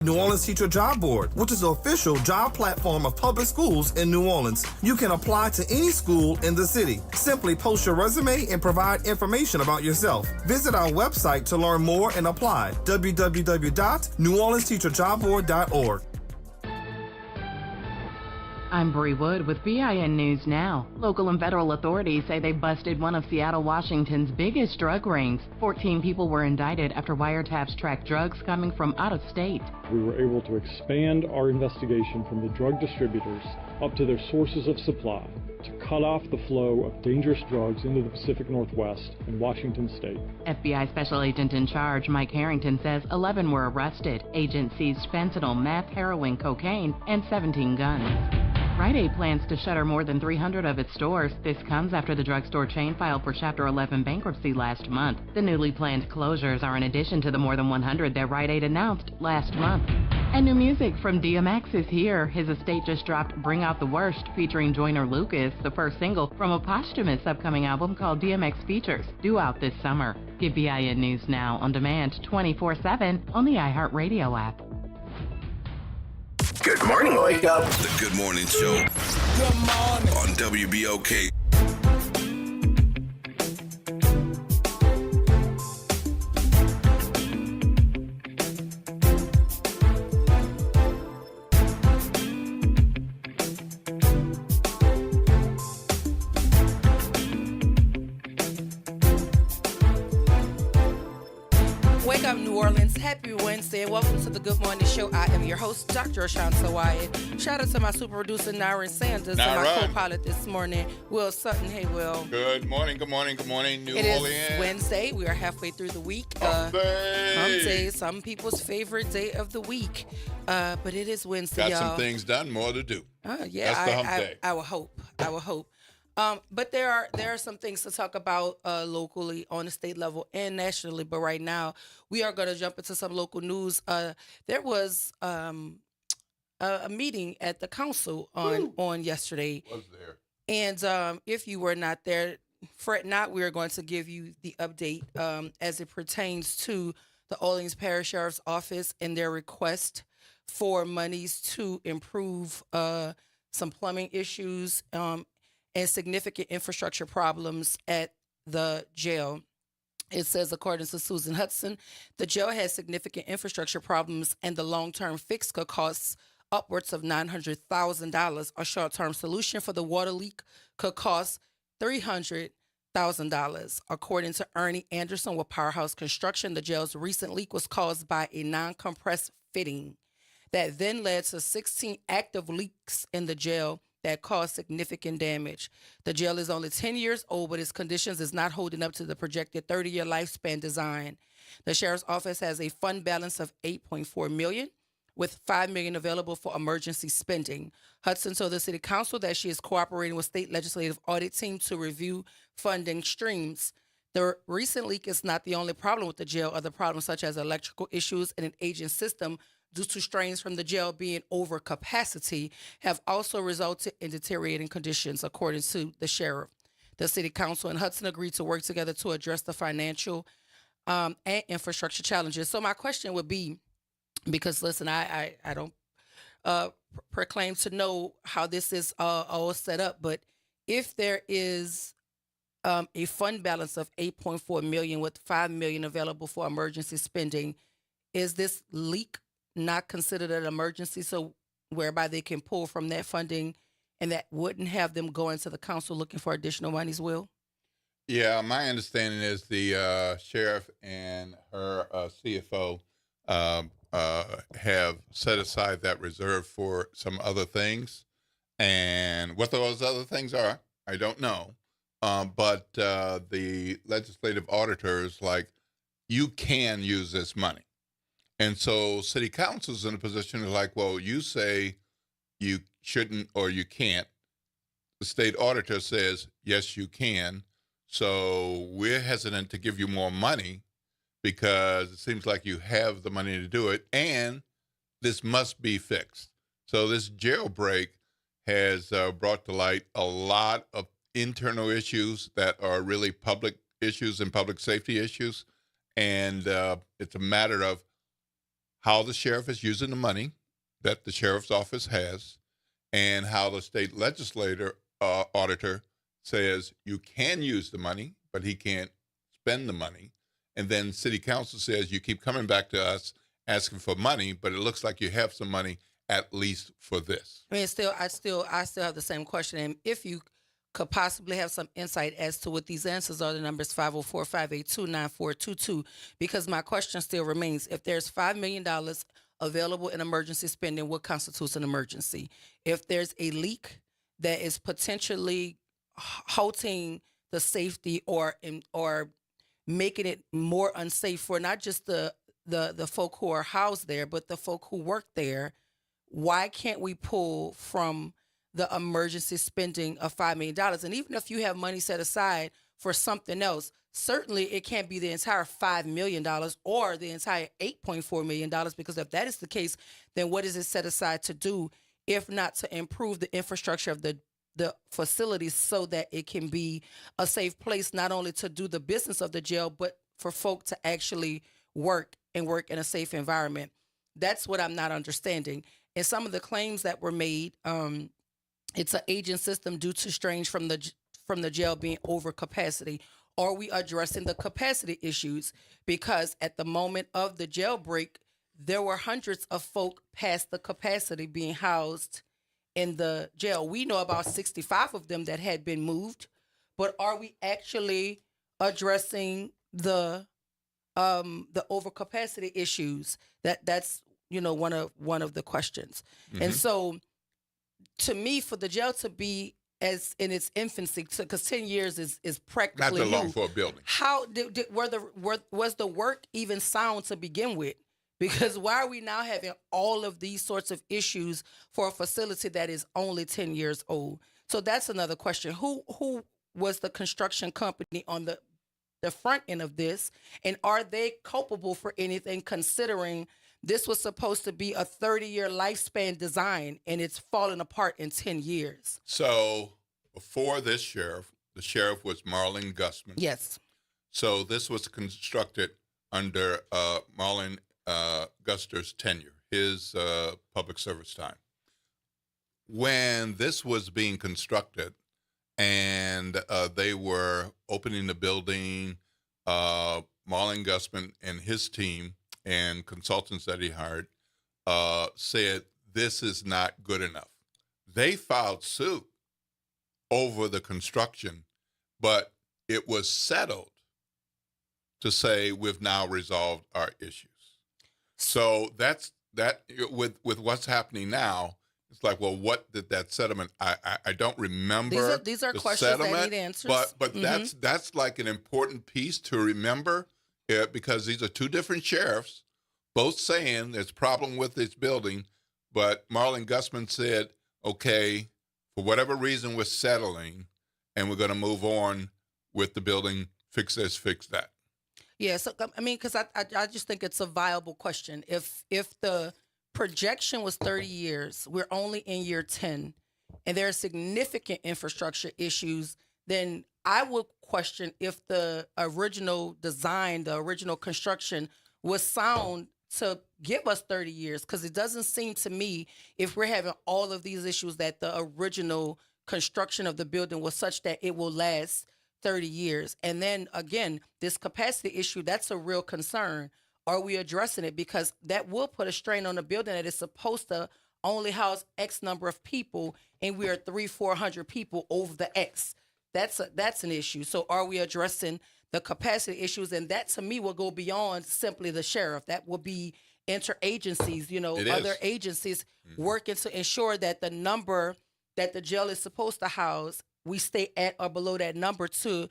New Orleans Teacher Job Board, which is the official job platform of public schools in New Orleans. You can apply to any school in the city. Simply post your resume and provide information about yourself. Visit our website to learn more and apply. www.neworleansteacherjobboard.org. I'm Bree Wood with BIN News Now. Local and federal authorities say they busted one of Seattle, Washington's biggest drug rings. 14 people were indicted after wiretaps tracked drugs coming from out of state. We were able to expand our investigation from the drug distributors up to their sources of supply to cut off the flow of dangerous drugs into the Pacific Northwest and Washington state. FBI Special Agent in Charge Mike Harrington says 11 were arrested. Agents seized fentanyl, meth, heroin, cocaine, and 17 guns. Rite Aid plans to shutter more than 300 of its stores. This comes after the drugstore chain filed for Chapter 11 bankruptcy last month. The newly planned closures are in addition to the more than 100 that Rite Aid announced last month. And new music from DMX is here. His estate just dropped Bring Out the Worst featuring Joyner Lucas, the first single from a posthumous upcoming album called DMX Features, due out this summer. Get BIN News Now on demand 24/7 on the iHeartRadio app. Good morning, wake up. The Good Morning Show. Good morning. On WBOK. Wake up, New Orleans. Happy Wednesday, and welcome to the Good Morning Show. I am your host, Dr. Ashanta Wyatt. Shout out to my super producer, Naren Sanders, and my co-pilot this morning, Will Sutton. Hey, Will. Good morning, New Orleans. It is Wednesday. We are halfway through the week. Hump day, some people's favorite day of the week. But it is Wednesday, Got y'all. some things done, more to do. Yeah, That's the hump day. I will hope. But there are some things to talk about locally on the state level and nationally. But right now, we are going to jump into some local news. There was a meeting at the council on yesterday. Was there? And if you were not there, fret not. We are going to give you the update as it pertains to the Orleans Parish Sheriff's Office and their request for monies to improve some plumbing issues and significant infrastructure problems at the jail. It says, according to Susan Hudson, the jail has significant infrastructure problems and the long-term fix could cost upwards of $900,000. A short-term solution for the water leak could cost $300,000. According to Ernie Anderson with Powerhouse Construction, the jail's recent leak was caused by a non-compressed fitting that then led to 16 active leaks in the jail that caused significant damage. The jail is only 10 years old, but its conditions is not holding up to the projected 30-year lifespan design. The sheriff's office has a fund balance of $8.4 million, with $5 million available for emergency spending. Hudson told the city council that she is cooperating with state legislative audit team to review funding streams. The recent leak is not the only problem with the jail. Other problems such as electrical issues and an aging system due to strains from the jail being over capacity have also resulted in deteriorating conditions, according to the sheriff. The city council and Hudson agreed to work together to address the financial and infrastructure challenges. So my question would be, because listen, I don't proclaim to know how this is all set up, but if there is a fund balance of $8.4 million with $5 million available for emergency spending, is this leak not considered an emergency, so whereby they can pull from that funding and that wouldn't have them go into the council looking for additional monies, Will? Yeah, my understanding is the sheriff and her CFO have set aside that reserve for some other things. And what those other things are, I don't know. But the legislative auditors, you can use this money. And so city council's in a position of well, you say you shouldn't or you can't. The state auditor says, yes, you can. So we're hesitant to give you more money because it seems like you have the money to do it, and this must be fixed. So this jailbreak has brought to light a lot of internal issues that are really public issues and public safety issues. And it's a matter of how the sheriff is using the money that the sheriff's office has, and how the state legislator auditor says you can use the money, but he can't spend the money. And then city council says you keep coming back to us asking for money, but it looks like you have some money at least for this. I mean, I still have the same question. And if you could possibly have some insight as to what these answers are, the numbers 504-582-9422, because my question still remains. If there's $5 million available in emergency spending, what constitutes an emergency? If there's a leak that is potentially halting the safety or making it more unsafe for not just the folk who are housed there, but the folk who work there, why can't we pull from the emergency spending of $5 million? And even if you have money set aside for something else, certainly it can't be the entire $5 million or the entire $8.4 million, because if that is the case, then what is it set aside to do if not to improve the infrastructure of the facilities so that it can be a safe place, not only to do the business of the jail, but for folk to actually work in a safe environment? That's what I'm not understanding. And some of the claims that were made, it's an aging system due to strain from the jail being over capacity. Are we addressing the capacity issues? Because at the moment of the jailbreak, there were hundreds of folk past the capacity being housed in the jail. We know about 65 of them that had been moved, but are we actually addressing the overcapacity issues? That's one of the questions. Mm-hmm. And so, to me, for the jail to be as in its infancy, because 10 years is practically not that long for a building. How was the work even sound to begin with? Because why are we now having all of these sorts of issues for a facility that is only 10 years old? So that's another question. Who was the construction company on the front end of this? And are they culpable for anything, considering this was supposed to be a 30-year lifespan design and it's fallen apart in 10 years? So before this sheriff, the sheriff was Marlin Gusman. Yes. So this was constructed under Marlin Guster's tenure, his public service time. When this was being constructed and they were opening the building, Marlin Gusman and his team and consultants that he hired said, this is not good enough. They filed suit over the construction, but it was settled to say we've now resolved our issues. So that's that. With what's happening now, it's like, well, what did that settlement? I don't remember. These are questions that need answers. But mm-hmm. that's like an important piece to remember, because these are two different sheriffs, both saying there's a problem with this building. But Marlin Gusman said, okay, for whatever reason, we're settling, and we're going to move on with the building. Fix this, fix that. Yeah, so I mean, because I just think it's a viable question. If the projection was 30 years, we're only in year 10, and there are significant infrastructure issues, then I would question if the original design, the original construction was sound to give us 30 years, because it doesn't seem to me, if we're having all of these issues, that the original construction of the building was such that it will last 30 years. And then again, this capacity issue, that's a real concern. Are we addressing it? Because that will put a strain on the building that is supposed to only house X number of people, and we are 300-400 people over the X. That's an issue. So are we addressing the capacity issues? And that, to me, will go beyond simply the sheriff. That will be interagencies, other agencies working to ensure that the number that the jail is supposed to house, we stay at or below that number to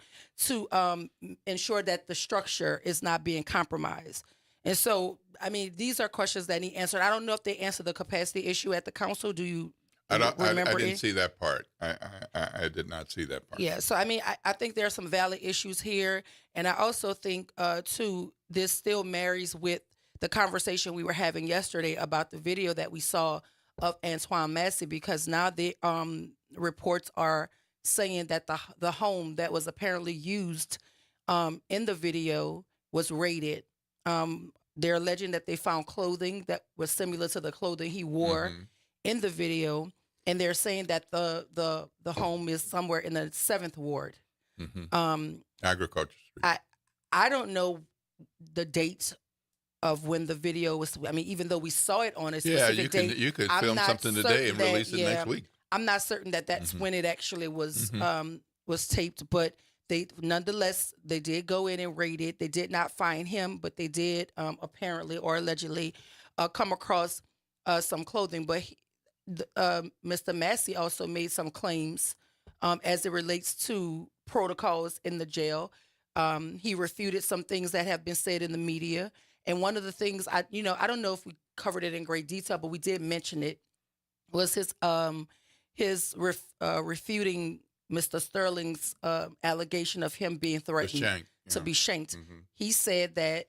ensure that the structure is not being compromised. And so, I mean, these are questions that need answered. I don't know if they answer the capacity issue at the council. Do you remember? I didn't see that part. I did not see that part. Yeah, so I mean, I think there are some valid issues here. And I also think, too, this still marries with the conversation we were having yesterday about the video that we saw of Antoine Massey, because now the reports are saying that the home that was apparently used in the video was raided they're alleging that they found clothing that was similar to the clothing he wore in the video, and they're saying that the home is somewhere in the 7th ward. Agriculture Street. I don't know the date of when the video was. I mean, even though we saw it on a specific date, you could I'm film not something today and certain release it next week. I'm not certain that that's when it actually was taped, but they nonetheless they did go in and raid it. They did not find him, but they did apparently or allegedly come across some clothing. But Mr. Massey also made some claims as it relates to protocols in the jail. He refuted some things that have been said in the media. And one of the things I don't know if we covered it in great detail, but we did mention it, was his refuting Mr. Sterling's allegation of him being threatened to be shanked. He said that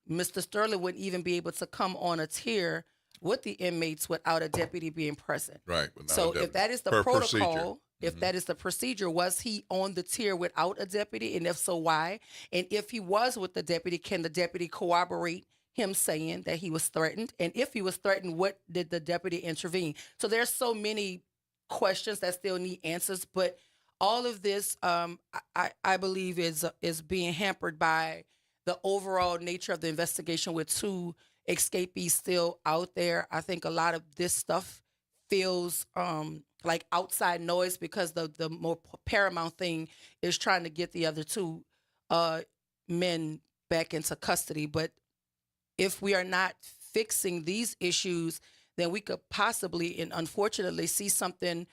Mr. Sterling wouldn't even be able to come on a tier with the inmates without a deputy being present. Right. So if that is the protocol, if that is the procedure, was he on the tier without a deputy? And if so, why? And if he was with the deputy, can the deputy corroborate him saying that he was threatened? And if he was threatened, what did the deputy intervene? So there's so many questions that still need answers. But all of this, I believe, is being hampered by the overall nature of the investigation with 2 escapees still out there. I think a lot of this stuff feels like outside noise because the more paramount thing is trying to get the other 2 men back into custody. But if we are not fixing these issues, then we could possibly and unfortunately see something,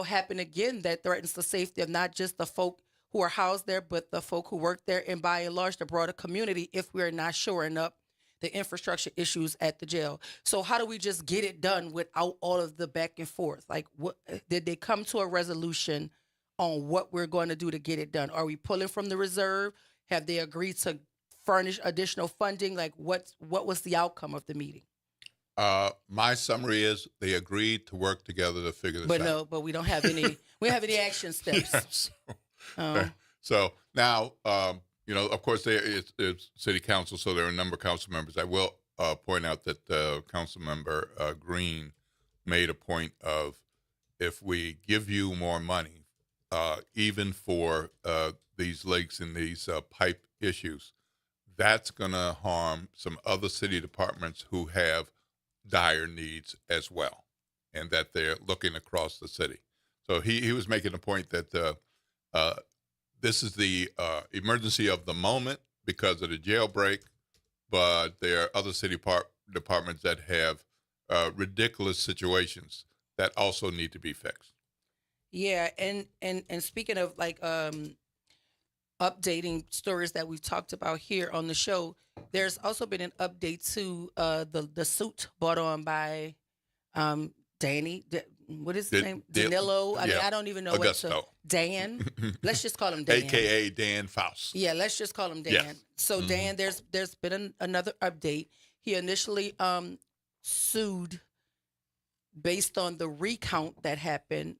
happen again that threatens the safety of not just the folk who are housed there, but the folk who work there, and by and large, the broader community, if we're not shoring up the infrastructure issues at the jail. So how do we just get it done without all of the back and forth? Like, what did they come to a resolution on what we're going to do to get it done? Are we pulling from the reserve? Have they agreed to furnish additional funding? Like, what was the outcome of the meeting? My summary is they agreed to work together to figure this out. But we don't have any. We don't have any action steps. Yes. So now, of course, it's city council, so there are a number of council members. I will point out that council member Green made a point of, if we give you more money, even for these leaks and these pipe issues, that's going to harm some other city departments who have dire needs as well, and that they're looking across the city. So he was making a point that this is the emergency of the moment because of the jailbreak, but there are other city departments that have ridiculous situations that also need to be fixed. Yeah, and speaking of like updating stories that we've talked about here on the show, there's also been an update to the suit brought on by Danny. What is his name? Danilo. I mean, I don't even know Augusto. what to. Dan. Let's just call him Dan. AKA Dan Faust. Yeah, let's just call him Dan. Yes. So Dan, there's been another update. He initially sued based on the recount that happened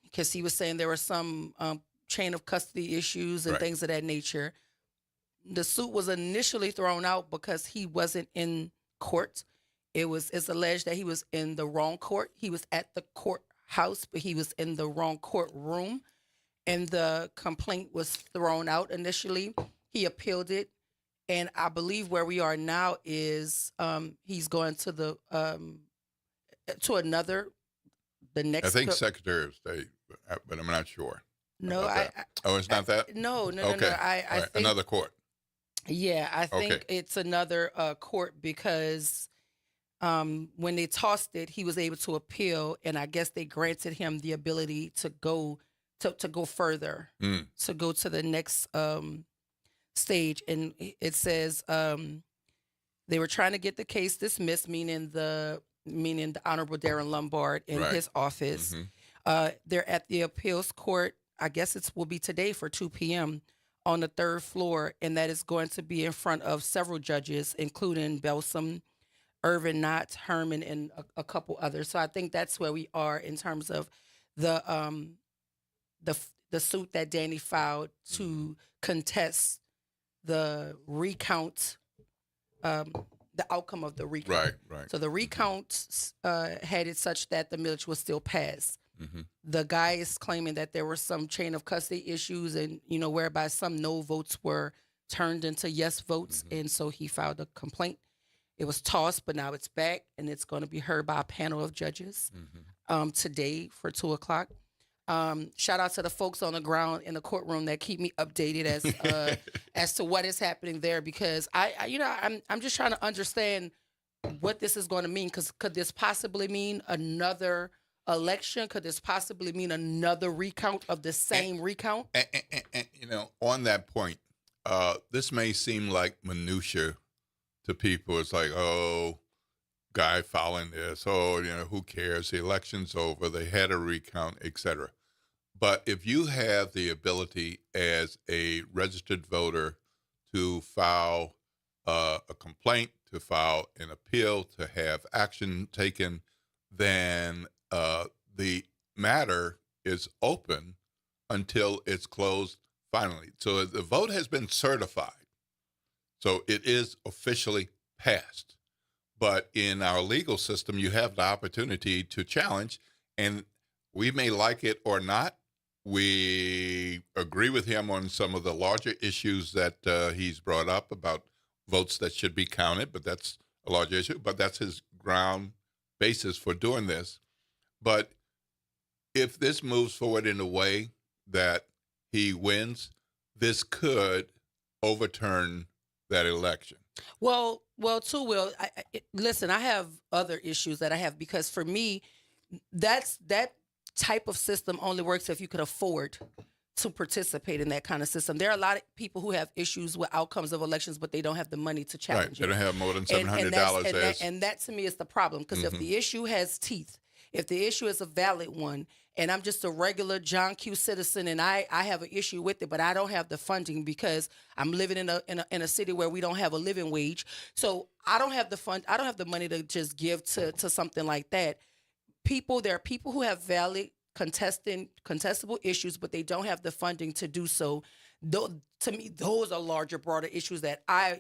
because he was saying there were some chain of custody issues and things of that nature. The suit was initially thrown out because he wasn't in court. It's alleged that he was in the wrong court. He was at the courthouse, but he was in the wrong courtroom, and the complaint was thrown out initially. He appealed it, and I believe where we are now is he's going to the next. I think Secretary of State, but I'm not sure. No, it's not that. No. Okay. I think another court. Yeah, I think it's another court because when they tossed it, he was able to appeal, and I guess they granted him the ability to go further, to go to the next stage. And it says they were trying to get the case dismissed, meaning the Honorable Darren Lombard in his office. They're at the appeals court. I guess it will be today for 2 p.m. on the 3rd floor, and that is going to be in front of several judges, including Belsom, Irvin Knott, Herman, and a couple others. So I think that's where we are in terms of the suit that Danny filed to contest the recount the outcome of the recount. Right. So the recount had it such that the millage was still passed. Mm-hmm. The guy is claiming that there were some chain of custody issues, and whereby some no votes were turned into yes votes, and so he filed a complaint. It was tossed, but now it's back, and it's going to be heard by a panel of judges today for 2:00. Shout out to the folks on the ground in the courtroom that keep me updated as to what is happening there, because I'm just trying to understand what this is going to mean. Because could this possibly mean another election? Could this possibly mean another recount of the same recount? And on that point, this may seem like minutia to people. It's like, oh, guy filing this. Oh, who cares? The election's over. They had a recount, etc. But if you have the ability as a registered voter to file a complaint, to file an appeal, to have action taken, then the matter is open until it's closed finally. So the vote has been certified. So it is officially passed. But in our legal system, you have the opportunity to challenge, and we may like it or not. We agree with him on some of the larger issues that he's brought up about votes that should be counted, but that's a large issue. But that's his ground basis for doing this. But if this moves forward in a way that he wins, this could overturn that election. Well, too, Will. Listen, I have other issues that I have, because for me, that type of system only works if you could afford to participate in that kind of system. There are a lot of people who have issues with outcomes of elections, but they don't have the money to challenge They it. don't have more than $700. And that to me is the problem, because if the issue has teeth, if the issue is a valid one, and I'm just a regular John Q citizen, and I have an issue with it, but I don't have the funding because I'm living in a city where we don't have a living wage. So I don't have the fund. I don't have the money to just give to something like that. There are people who have valid contestable issues, but they don't have the funding to do so. To me, those are larger, broader issues that I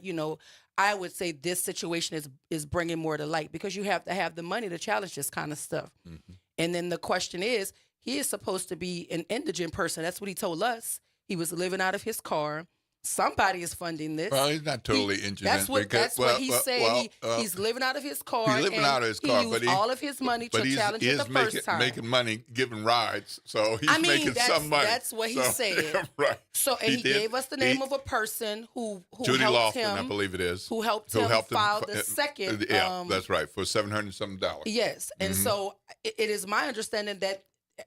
would say this situation is bringing more to light, because you have to have the money to challenge this kind of stuff. Mm-hmm. And then the question is, he is supposed to be an indigent person. That's what he told us. He was living out of his car. Somebody is funding this. Well, he's not totally indigent. That's what he said. He's living out of his car. He's living out of his car, but he used all of his money to challenge it the first time. Making money giving rides, so he's making some money. That's what he said. Right. So he gave us the name of a person who Judy helped Lofton, him, I believe it is, who helped him file the second. Yeah, that's right, for $700 something. Yes, and so it is my understanding that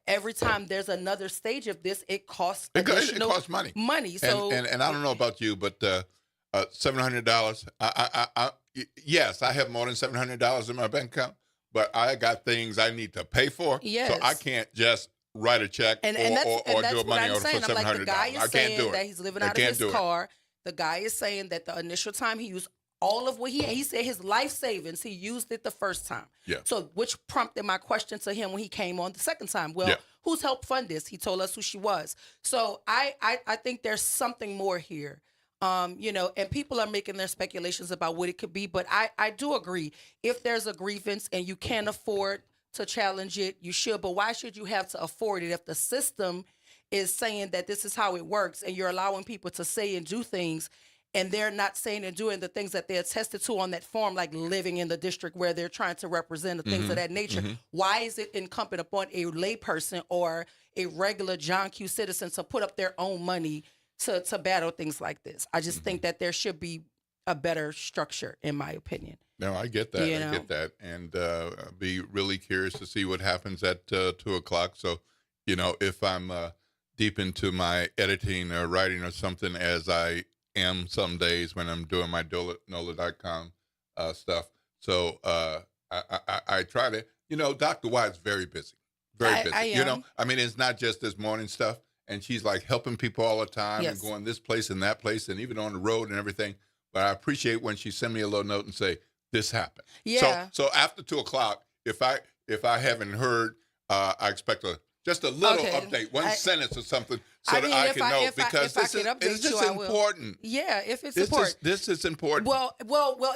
every time there's another stage of this, it costs additional money. So and I don't know about you, but $700. Yes, I have more than $700 in my bank account, but I got things I need to pay for. Yes. So I can't just write a check or do a money order for $700. Like, the guy is saying that he's living out of his car. The guy is saying that the initial time he used all of what he said his life savings, he used it the first time. Yeah. So which prompted my question to him when he came on the second time. Well, who's helped fund this? He told us who she was. So I think there's something more here. And people are making their speculations about what it could be. But I do agree. If there's a grievance and you can't afford to challenge it, you should. But why should you have to afford it if the system is saying that this is how it works, and you're allowing people to say and do things, and they're not saying and doing the things that they attested to on that form, like living in the district where they're trying to represent the things of that nature? Mm-hmm. Why is it incumbent upon a layperson or a regular John Q citizen to put up their own money to battle things like this? I just think that there should be a better structure, in my opinion. No, I get that. I get that. And I'll be really curious to see what happens at 2:00. So, if I'm deep into my editing or writing or something, as I am some days when I'm doing my NOLA.com stuff. So I try to, Dr. White's very busy, very busy. I am. It's not just this morning stuff. And she's like helping people all the time and going this place and that place and even on the road and everything. But I appreciate when she send me a little note and say, this happened. Yeah. So after 2:00, if I haven't heard, I expect a Just a little Okay. update, one sentence or something, so I that mean, I if can I- know, if I- because if I this could is, update it's just you, I will. important. Yeah, if it's This important. this is important. Well,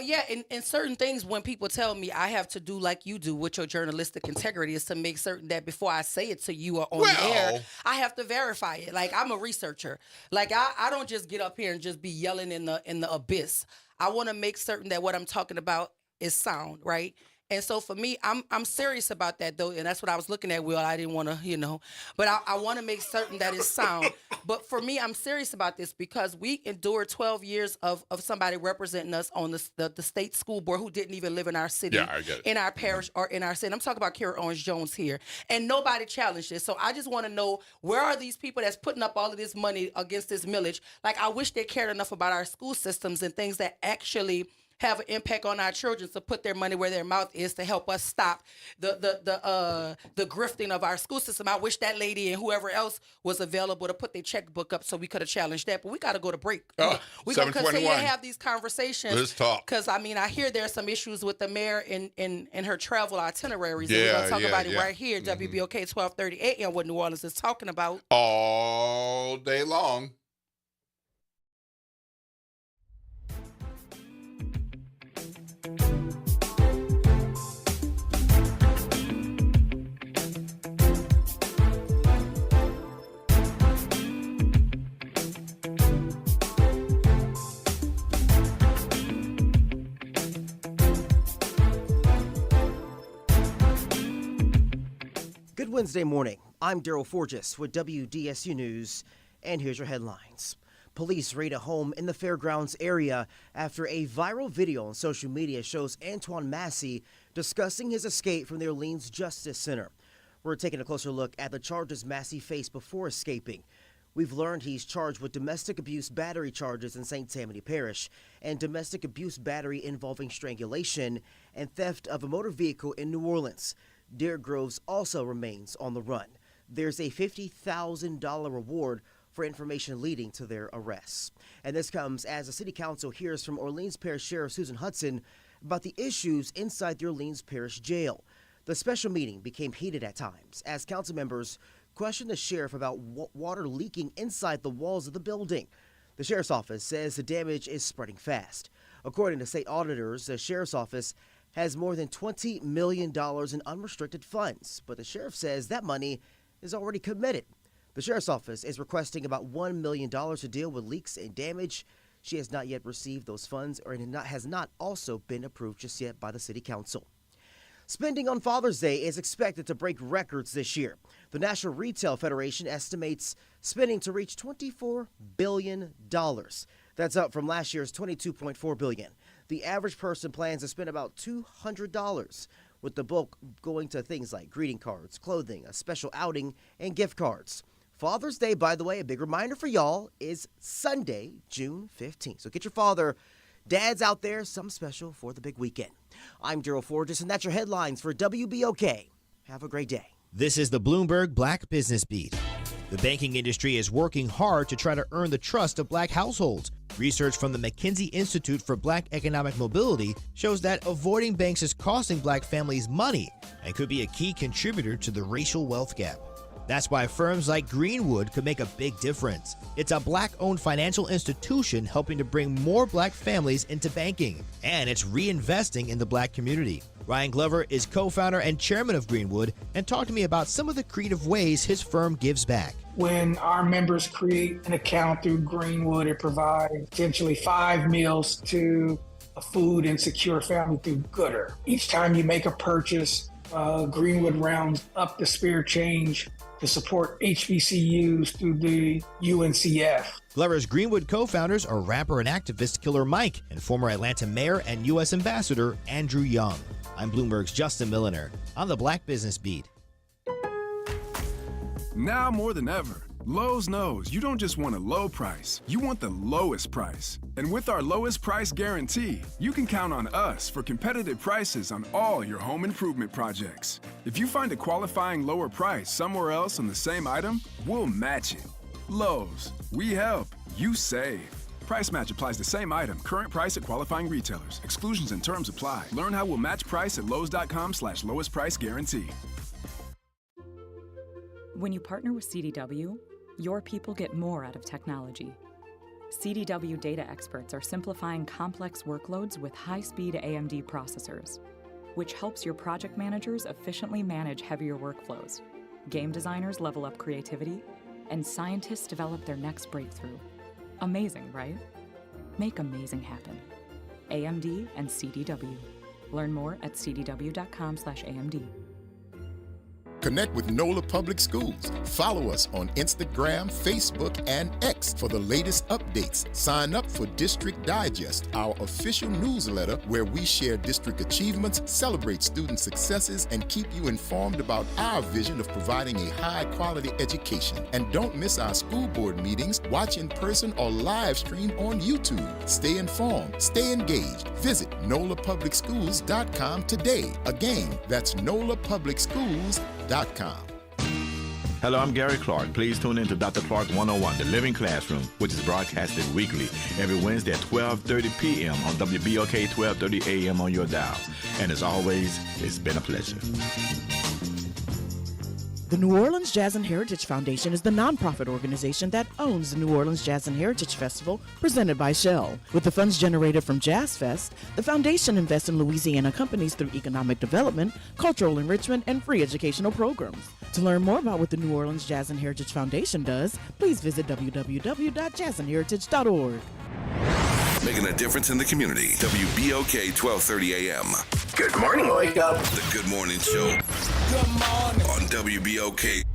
yeah. In certain things, when people tell me, I have to do like you do with your journalistic integrity, is to make certain that before I say it to you or on the air, Well- I have to verify it. Like, I'm a researcher. Like, I don't just get up here and just be yelling in the abyss. I want to make certain that what I'm talking about is sound, right? And so for me, I'm serious about that though, and that's what I was looking at, Will. I didn't want to, but I want to make certain that it's sound. But for me, I'm serious about this because we endured 12 years of somebody representing us on the state school board who didn't even live in our city, Yeah, I get it. in our parish or in our city. I'm talking about Kara Owens-Jones here, and nobody challenged this. So I just want to know, where are these people that's putting up all of this money against this millage? Like, I wish they cared enough about our school systems and things that actually have an impact on our children to put their money where their mouth is to help us stop the grifting of our school system. I wish that lady and whoever else was available to put their checkbook up so we could have challenged that. But we got to go to break. Oh, We're going to continue to 7:21. have these conversations. Let's talk. Because, I mean, I hear there's some issues with the mayor in her travel itineraries. And we're going to talk about it right here. WBOK 1230 AM, what New Orleans is talking about. All day long. Good Wednesday morning. I'm Daryl Forges with WDSU News, and here's your headlines. Police raid a home in the fairgrounds area after a viral video on social media shows Antoine Massey discussing his escape from the Orleans Justice Center. We're taking a closer look at the charges Massey faced before escaping. We've learned he's charged with domestic abuse battery charges in St. Tammany Parish and domestic abuse battery involving strangulation and theft of a motor vehicle in New Orleans. Derek Groves also remains on the run. There's a $50,000 reward for information leading to their arrests. And this comes as the City Council hears from Orleans Parish Sheriff Susan Hudson about the issues inside the Orleans Parish Jail. The special meeting became heated at times as council members questioned the sheriff about water leaking inside the walls of the building. The sheriff's office says the damage is spreading fast. According to state auditors, the sheriff's office has more than $20 million in unrestricted funds, but the sheriff says that money is already committed. The sheriff's office is requesting about $1 million to deal with leaks and damage. She has not yet received those funds or has not also been approved just yet by the city council. Spending on Father's Day is expected to break records this year. The National Retail Federation estimates spending to reach $24 billion. That's up from last year's $22.4 billion. The average person plans to spend about $200, with the bulk going to things like greeting cards, clothing, a special outing, and gift cards. Father's Day, by the way, a big reminder for y'all, is Sunday, June 15th. So get your father, dads out there, something special for the big weekend. I'm Daryl Forges, and that's your headlines for WBOK. Have a great day. This is the Bloomberg Black Business Beat. The banking industry is working hard to try to earn the trust of black households. Research from the McKinsey Institute for Black Economic Mobility shows that avoiding banks is costing black families money and could be a key contributor to the racial wealth gap. That's why firms like Greenwood could make a big difference. It's a black-owned financial institution helping to bring more black families into banking, and it's reinvesting in the black community. Ryan Glover is co-founder and chairman of Greenwood and talked to me about some of the creative ways his firm gives back. When our members create an account through Greenwood, it provides essentially 5 meals to a food insecure family through Gooder. Each time you make a purchase, Greenwood rounds up the spare change to support HBCUs through the UNCF. Glover's Greenwood co-founders are rapper and activist Killer Mike and former Atlanta mayor and U.S. Ambassador Andrew Young. I'm Bloomberg's Justin Milliner on the Black Business Beat. Now more than ever, Lowe's knows you don't just want a low price, you want the lowest price. And with our lowest price guarantee, you can count on us for competitive prices on all your home improvement projects. If you find a qualifying lower price somewhere else on the same item, we'll match it. Lowe's, we help, you save. Price match applies the same item, current price at qualifying retailers. Exclusions and terms apply. Learn how we'll match price at Lowe's.com/lowest price guarantee. When you partner with CDW, your people get more out of technology. CDW data experts are simplifying complex workloads with high-speed AMD processors, which helps your project managers efficiently manage heavier workflows. Game designers level up creativity, and scientists develop their next breakthrough. Amazing, right? Make amazing happen. AMD and CDW. Learn more at cdw.com/AMD. Connect with NOLA Public Schools. Follow us on Instagram, Facebook, and X for the latest updates. Sign up for District Digest, our official newsletter where we share district achievements, celebrate student successes, and keep you informed about our vision of providing a high-quality education. And don't miss our school board meetings. Watch in person or live stream on YouTube. Stay informed, stay engaged. Visit NOLAPublicSchools.com today. Again, that's NOLAPublicSchools.com. Hello, I'm Gary Clark. Please tune in to Dr. Clark 101, The Living Classroom, which is broadcasted weekly every Wednesday at 12:30 p.m. on WBOK 1230 AM on your dial. And as always, it's been a pleasure. The New Orleans Jazz and Heritage Foundation is the nonprofit organization that owns the New Orleans Jazz and Heritage Festival presented by Shell. With the funds generated from Jazz Fest, the foundation invests in Louisiana companies through economic development, cultural enrichment, and free educational programs. To learn more about what the New Orleans Jazz and Heritage Foundation does, please visit www.jazzandheritage.org. Making a difference in the community. WBOK 1230 AM. Good morning. Wake up. The Good Morning Show. Good morning. On WBOK.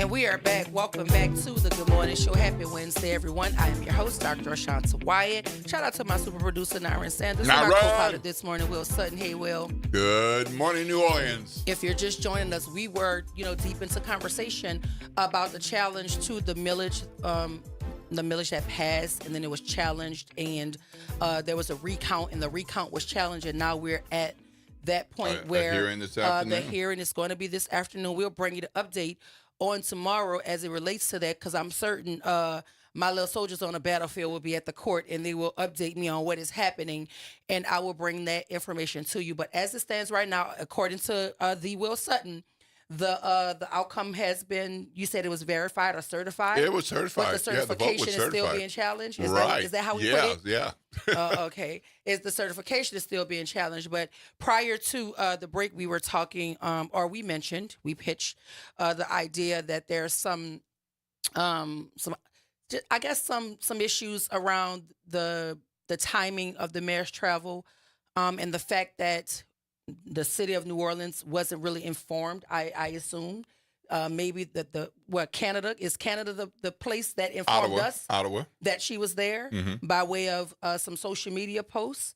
We are back. Welcome back to the Good Morning Show. Happy Wednesday, everyone. I am your host, Dr. Ashanta Wyatt. Shout out to my super producer, Naren Sanders, and our co-pilot this morning, Will Sutton. Hey, Will. Good morning, New Orleans. If you're just joining us, we were, deep into conversation about the challenge to the millage that passed, and then it was challenged, and there was a recount, and the recount was challenged, and now we're at that point where the hearing this afternoon. The hearing is going to be this afternoon. We'll bring you the update on tomorrow as it relates to that, because I'm certain my little soldiers on the battlefield will be at the court and they will update me on what is happening, and I will bring that information to you. But as it stands right now, according to the Will Sutton, the outcome has been, you said it was verified or certified? It was certified. But the certification is still being challenged? Is that how we put it? Yeah. Okay. The certification is still being challenged. But prior to the break, we were talking, we pitched the idea that there's some issues around the timing of the mayor's travel, and the fact that the city of New Orleans wasn't really informed. I assume maybe Canada the place that informed us that she was there by way of some social media posts.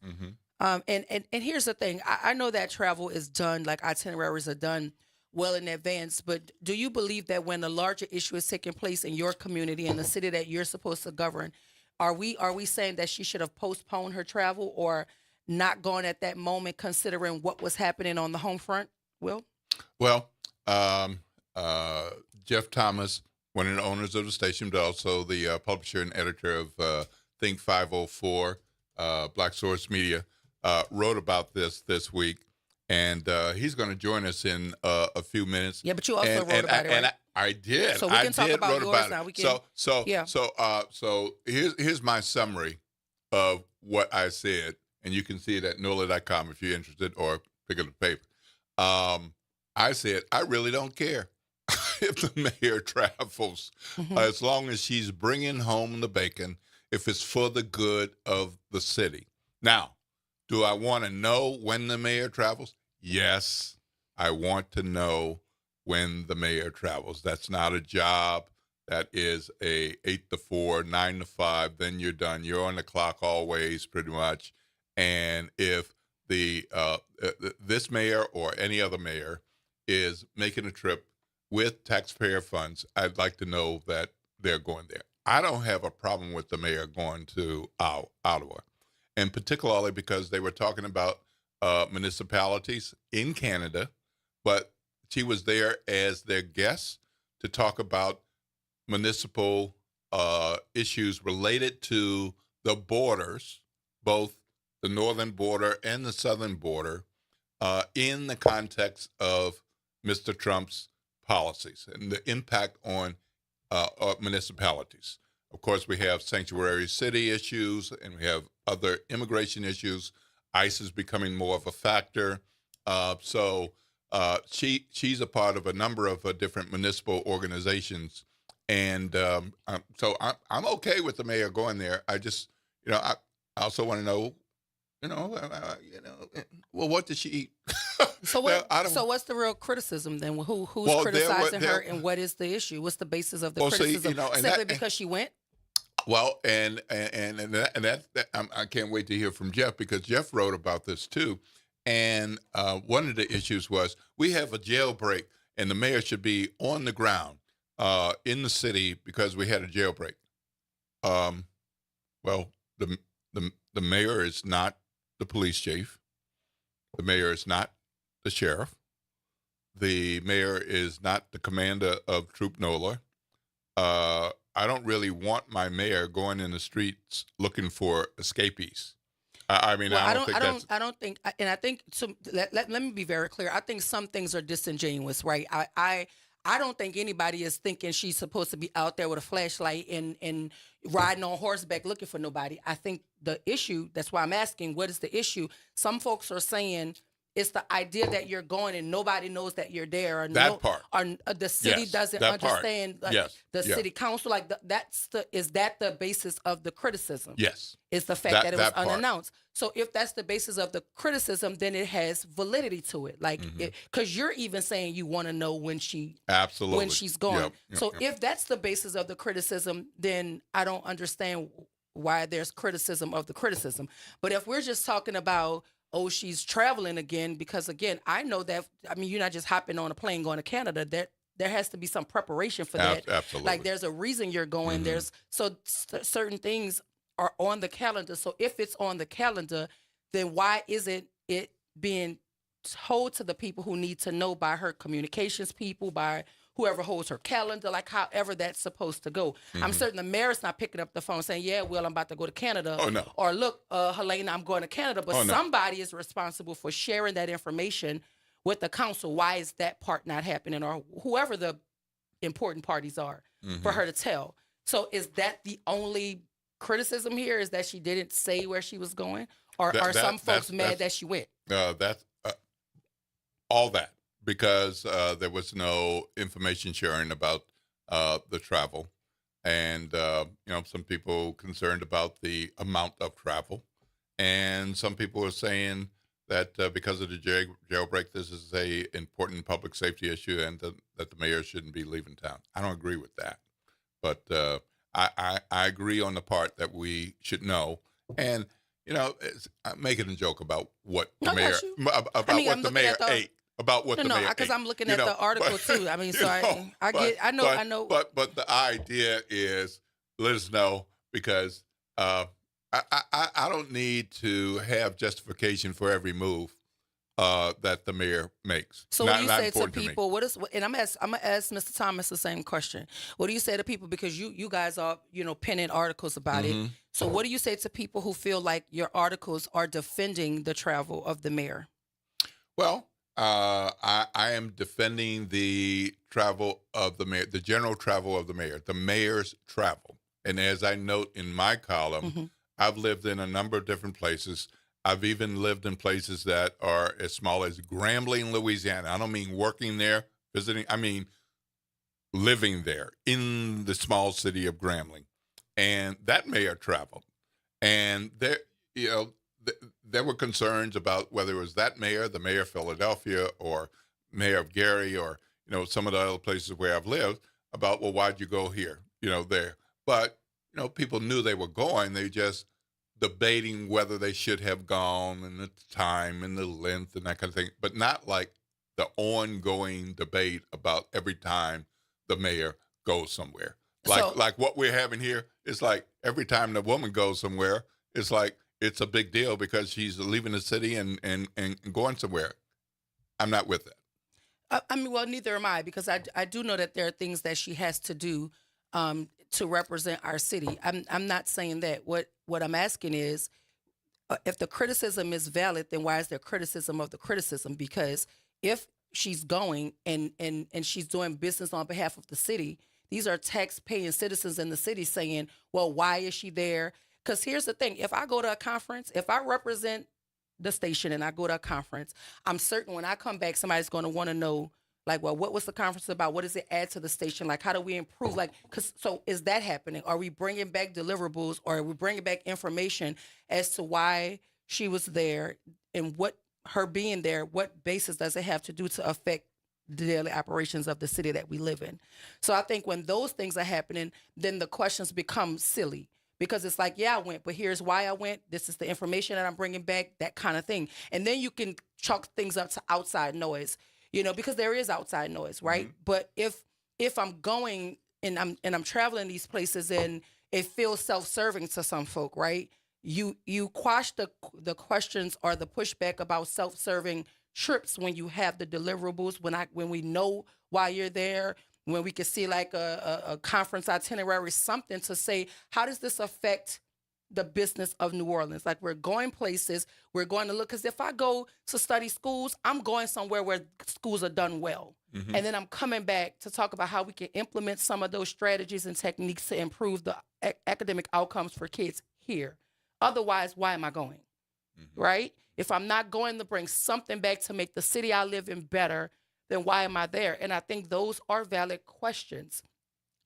And here's the thing. I know that travel is done, like itineraries are done well in advance, but do you believe that when a larger issue is taking place in your community, in the city that you're supposed to govern, are we saying that she should have postponed her travel or not gone at that moment, considering what was happening on the home front, Will? Well, Jeff Thomas, one of the owners of the station, but also the publisher and editor of Think 504, Black Source Media, wrote about this week, and he's going to join us in a few minutes. Yeah, but you also wrote about it, right? I did. So we can talk about yours now. We can. So here's my summary of what I said. And you can see it at NOLA.com if you're interested, or pick up the paper. I said, I really don't care if the mayor travels, as long as she's bringing home the bacon, if it's for the good of the city. Now, do I want to know when the mayor travels? Yes, I want to know when the mayor travels. That's not a job. That is a 8 to 4, 9 to 5, then you're done. You're on the clock always, pretty much. And if this mayor or any other mayor is making a trip with taxpayer funds, I'd like to know that they're going there. I don't have a problem with the mayor going to Ottawa, and particularly because they were talking about municipalities in Canada, but she was there as their guest to talk about municipal issues related to the borders, both the northern border and the southern border, in the context of Mr. Trump's policies and the impact on municipalities. Of course, we have sanctuary city issues and we have other immigration issues. ICE is becoming more of a factor. So she's a part of a number of different municipal organizations. And so I'm okay with the mayor going there. I just, I also want to know, well, what did she eat? So what's the real criticism then? Who's criticizing her, and what is the issue? What's the basis of the criticism? Simply because she went? Well, and that I can't wait to hear from Jeff, because Jeff wrote about this too. And one of the issues was we have a jailbreak, and the mayor should be on the ground in the city because we had a jailbreak. Well, the mayor is not the police chief. The mayor is not the sheriff. The mayor is not the commander of Troop NOLA. I don't really want my mayor going in the streets looking for escapees. I don't think, and I think, so let me be very clear. I think some things are disingenuous, right? I don't think anybody is thinking she's supposed to be out there with a flashlight and riding on horseback looking for nobody. I think the issue, that's why I'm asking, what is the issue? Some folks are saying it's the idea that you're going and nobody knows that you're there. Or the city doesn't understand. The city council, is that the basis of the criticism? Yes. Is the fact that it was unannounced. So if that's the basis of the criticism, then it has validity to it. Because you're even saying you want to know when she's gone. If that's the basis of the criticism, then I don't understand why there's criticism of the criticism. But if we're just talking about, she's traveling again, because again, I know that, you're not just hopping on a plane going to Canada. There has to be some preparation for that. Absolutely. There's a reason you're going. Certain things are on the calendar. So if it's on the calendar, then why isn't it being told to the people who need to know by her communications people, by whoever holds her calendar, however that's supposed to go. I'm certain the mayor's not picking up the phone saying, yeah, well, I'm about to go to Canada. Oh, no. Or look, Helena, I'm going to Canada. But somebody is responsible for sharing that information with the council. Why is that part not happening? Or whoever the important parties are for her to tell. So is that the only criticism here, is that she didn't say where she was going? Or are some folks mad that she went? That's all that. Because there was no information sharing about the travel. And, some people concerned about the amount of travel. And some people are saying that because of the jailbreak, this is a important public safety issue and that the mayor shouldn't be leaving town. I don't agree with that. But I agree on the part that we should know. And, I'm making a joke about what the mayor, what the mayor ate. About what the mayor ate. Because I'm looking at the article too. I know. But the idea is, let us know, because I don't need to have justification for every move that the mayor makes. So what do you say to people? And I'm gonna ask Mr. Thomas the same question. What do you say to people, because you guys are penning articles about it? So what do you say to people who feel like your articles are defending the travel of the mayor? Well, I am defending the travel of the mayor, the general travel of the mayor's travel. And as I note in my column, I've lived in a number of different places. I've even lived in places that are as small as Grambling, Louisiana. I don't mean working there, visiting. I mean living there in the small city of Grambling. And that mayor traveled. And there were concerns about whether it was that mayor, the mayor of Philadelphia, or mayor of Gary, or, some of the other places where I've lived, about, well, why'd you go here, there? But, people knew they were going. They just debating whether they should have gone, and the time and the length and that kind of thing, but not like the ongoing debate about every time the mayor goes somewhere. Like what we're having here is like every time the woman goes somewhere, it's like it's a big deal because she's leaving the city and going somewhere. I'm not with that. I mean, well, neither am I, because I do know that there are things that she has to do to represent our city. I'm not saying that. What I'm asking is, if the criticism is valid, then why is there criticism of the criticism? Because if she's going and she's doing business on behalf of the city, these are tax-paying citizens in the city saying, well, why is she there? Because here's the thing. If I go to a conference, if I represent the station and I go to a conference, I'm certain when I come back, somebody's going to want to know, like, well, what was the conference about? What does it add to the station? Like, how do we improve? Like, so is that happening? Are we bringing back deliverables, or are we bringing back information as to why she was there and what her being there, what basis does it have to do to affect the daily operations of the city that we live in? So I think when those things are happening, then the questions become silly, because it's like, yeah, I went, but here's why I went. This is the information that I'm bringing back, that kind of thing. And then you can chalk things up to outside noise, because there is outside noise, right? Mm-hmm. But if I'm going and I'm traveling these places and it feels self-serving to some folk, right? You quash the questions or the pushback about self-serving trips when you have the deliverables, when we know why you're there, when we can see like a conference itinerary, something to say, how does this affect the business of New Orleans? Like, we're going places, we're going to look, because if I go to study schools, I'm going somewhere where schools are done well. Mm-hmm. And then I'm coming back to talk about how we can implement some of those strategies and techniques to improve the academic outcomes for kids here. Otherwise, why am I going? Mm-hmm. Right? If I'm not going to bring something back to make the city I live in better, then why am I there? And I think those are valid questions.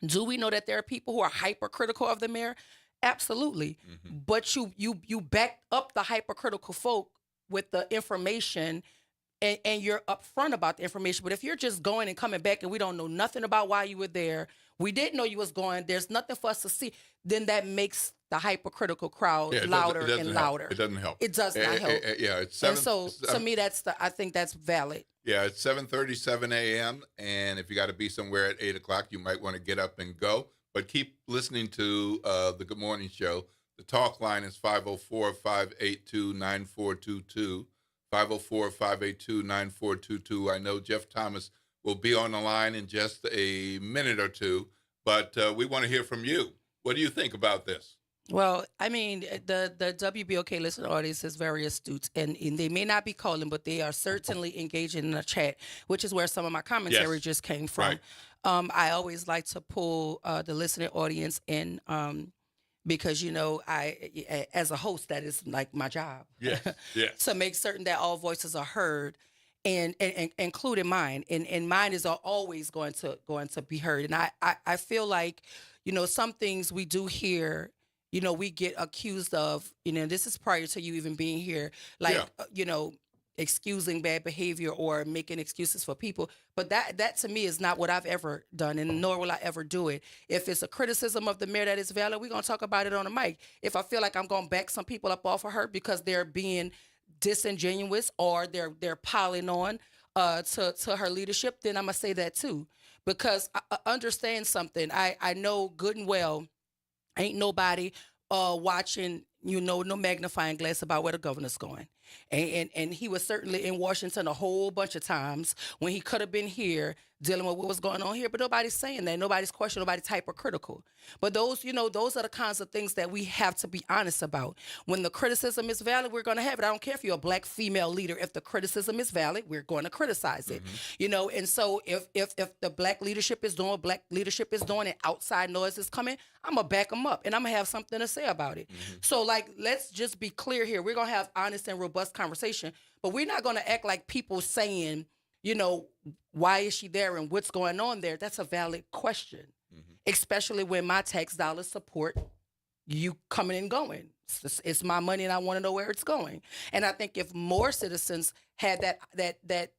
Do we know that there are people who are hypercritical of the mayor? Absolutely. Mm-hmm. But you back up the hypercritical folk with the information, and you're upfront about the information. But if you're just going and coming back and we don't know nothing about why you were there, we didn't know you was going, there's nothing for us to see, then that makes the hypercritical crowd louder and louder. It doesn't help. It does not help. Yeah, it's 7. And so to me, I think that's valid. Yeah, it's 7:37 a.m. And if you got to be somewhere at 8 o'clock, you might want to get up and go. But keep listening to the Good Morning Show. The talk line is 504-582-9422. 504-582-9422. I know Jeff Thomas will be on the line in just a minute or two, but we want to hear from you. What do you think about this? Well, I mean, the WBOK listener audience is very astute, and they may not be calling, but they are certainly engaging in a chat, which is where some of my commentary just came from. Right. I always like to pull the listening audience in because, I, as a host, that is like my job. Yes. To make certain that all voices are heard, and including mine, and mine is always going to be heard. And I feel like, some things we do here, we get accused of, this is prior to you even being here, like, excusing bad behavior or making excuses for people. But that to me is not what I've ever done, and nor will I ever do it. If it's a criticism of the mayor that is valid, we're going to talk about it on the mic. If I feel like I'm going to back some people up off of her because they're being disingenuous or they're piling on to her leadership, then I'm going to say that too. Because I understand something. I know good and well, ain't nobody watching, no magnifying glass about where the governor's going. And he was certainly in Washington a whole bunch of times when he could have been here dealing with what was going on here. But nobody's saying that. Nobody's questioning. Nobody's hypercritical. But those are the kinds of things that we have to be honest about. When the criticism is valid, we're going to have it. I don't care if you're a black female leader. If the criticism is valid, we're going to criticize it. Mm-hmm. And so if the black leadership is doing what black leadership is doing and outside noise is coming, I'm going to back them up and I'm going to have something to say about it. Mm-hmm. So, let's just be clear here. We're going to have honest and robust conversation, but we're not going to act like people saying, why is she there and what's going on there? That's a valid question, especially when my tax dollars support you coming and going. It's my money and I want to know where it's going. And I think if more citizens had that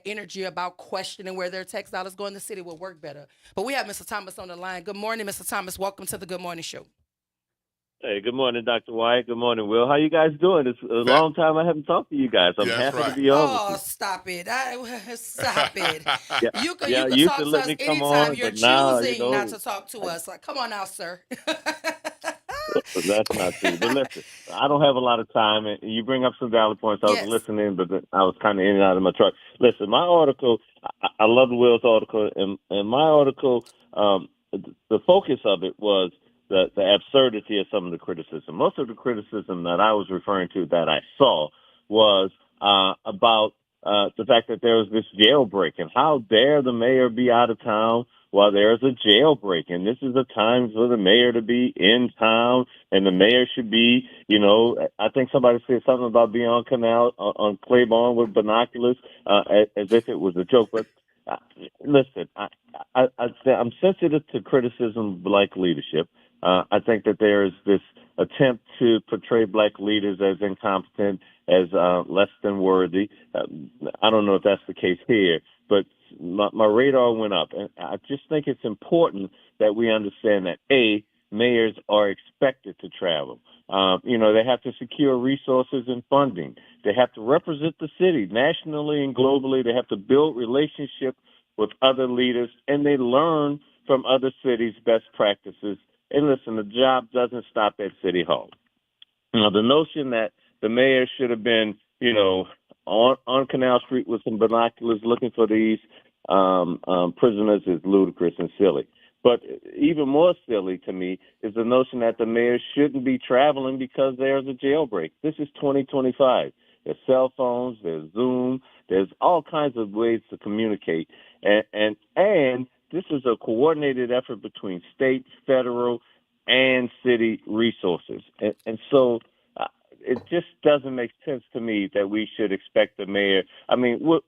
energy about questioning where their tax dollars go in, the city will work better. But we have Mr. Thomas on the line. Good morning, Mr. Thomas. Welcome to the Good Morning Show. Hey, good morning, Dr. White. Good morning, Will. How you guys doing? It's a long time I haven't talked to you guys. I'm happy to be on. Oh, stop it. Stop it. You can talk to us anytime you're choosing not to talk to us. Like, come on now, sir. That's not true. But listen, I don't have a lot of time, and you bring up some valid points. I was listening, but I was kind of in and out of my truck. Listen, my article, I love Will's article, and my article, the focus of it was the absurdity of some of the criticism. Most of the criticism that I was referring to that I saw was about the fact that there was this jailbreak, and how dare the mayor be out of town while there's a jailbreak, and this is a time for the mayor to be in town, and the mayor should be, I think somebody said something about being on Canal, on Claiborne with binoculars, as if it was a joke. But listen, I'm sensitive to criticism of black leadership. I think that there is this attempt to portray black leaders as incompetent, as less than worthy. I don't know if that's the case here, but my radar went up. And I just think it's important that we understand that, A, mayors are expected to travel. They have to secure resources and funding. They have to represent the city nationally and globally. They have to build relationships with other leaders, and they learn from other cities' best practices. And listen, the job doesn't stop at City Hall. Now, the notion that the mayor should have been, on Canal Street with some binoculars looking for these prisoners is ludicrous and silly. But even more silly to me is the notion that the mayor shouldn't be traveling because there's a jailbreak. This is 2025. There's cell phones, there's Zoom, there's all kinds of ways to communicate. And this is a coordinated effort between state, federal, and city resources. And so it just doesn't make sense to me that we should expect the mayor. I mean, what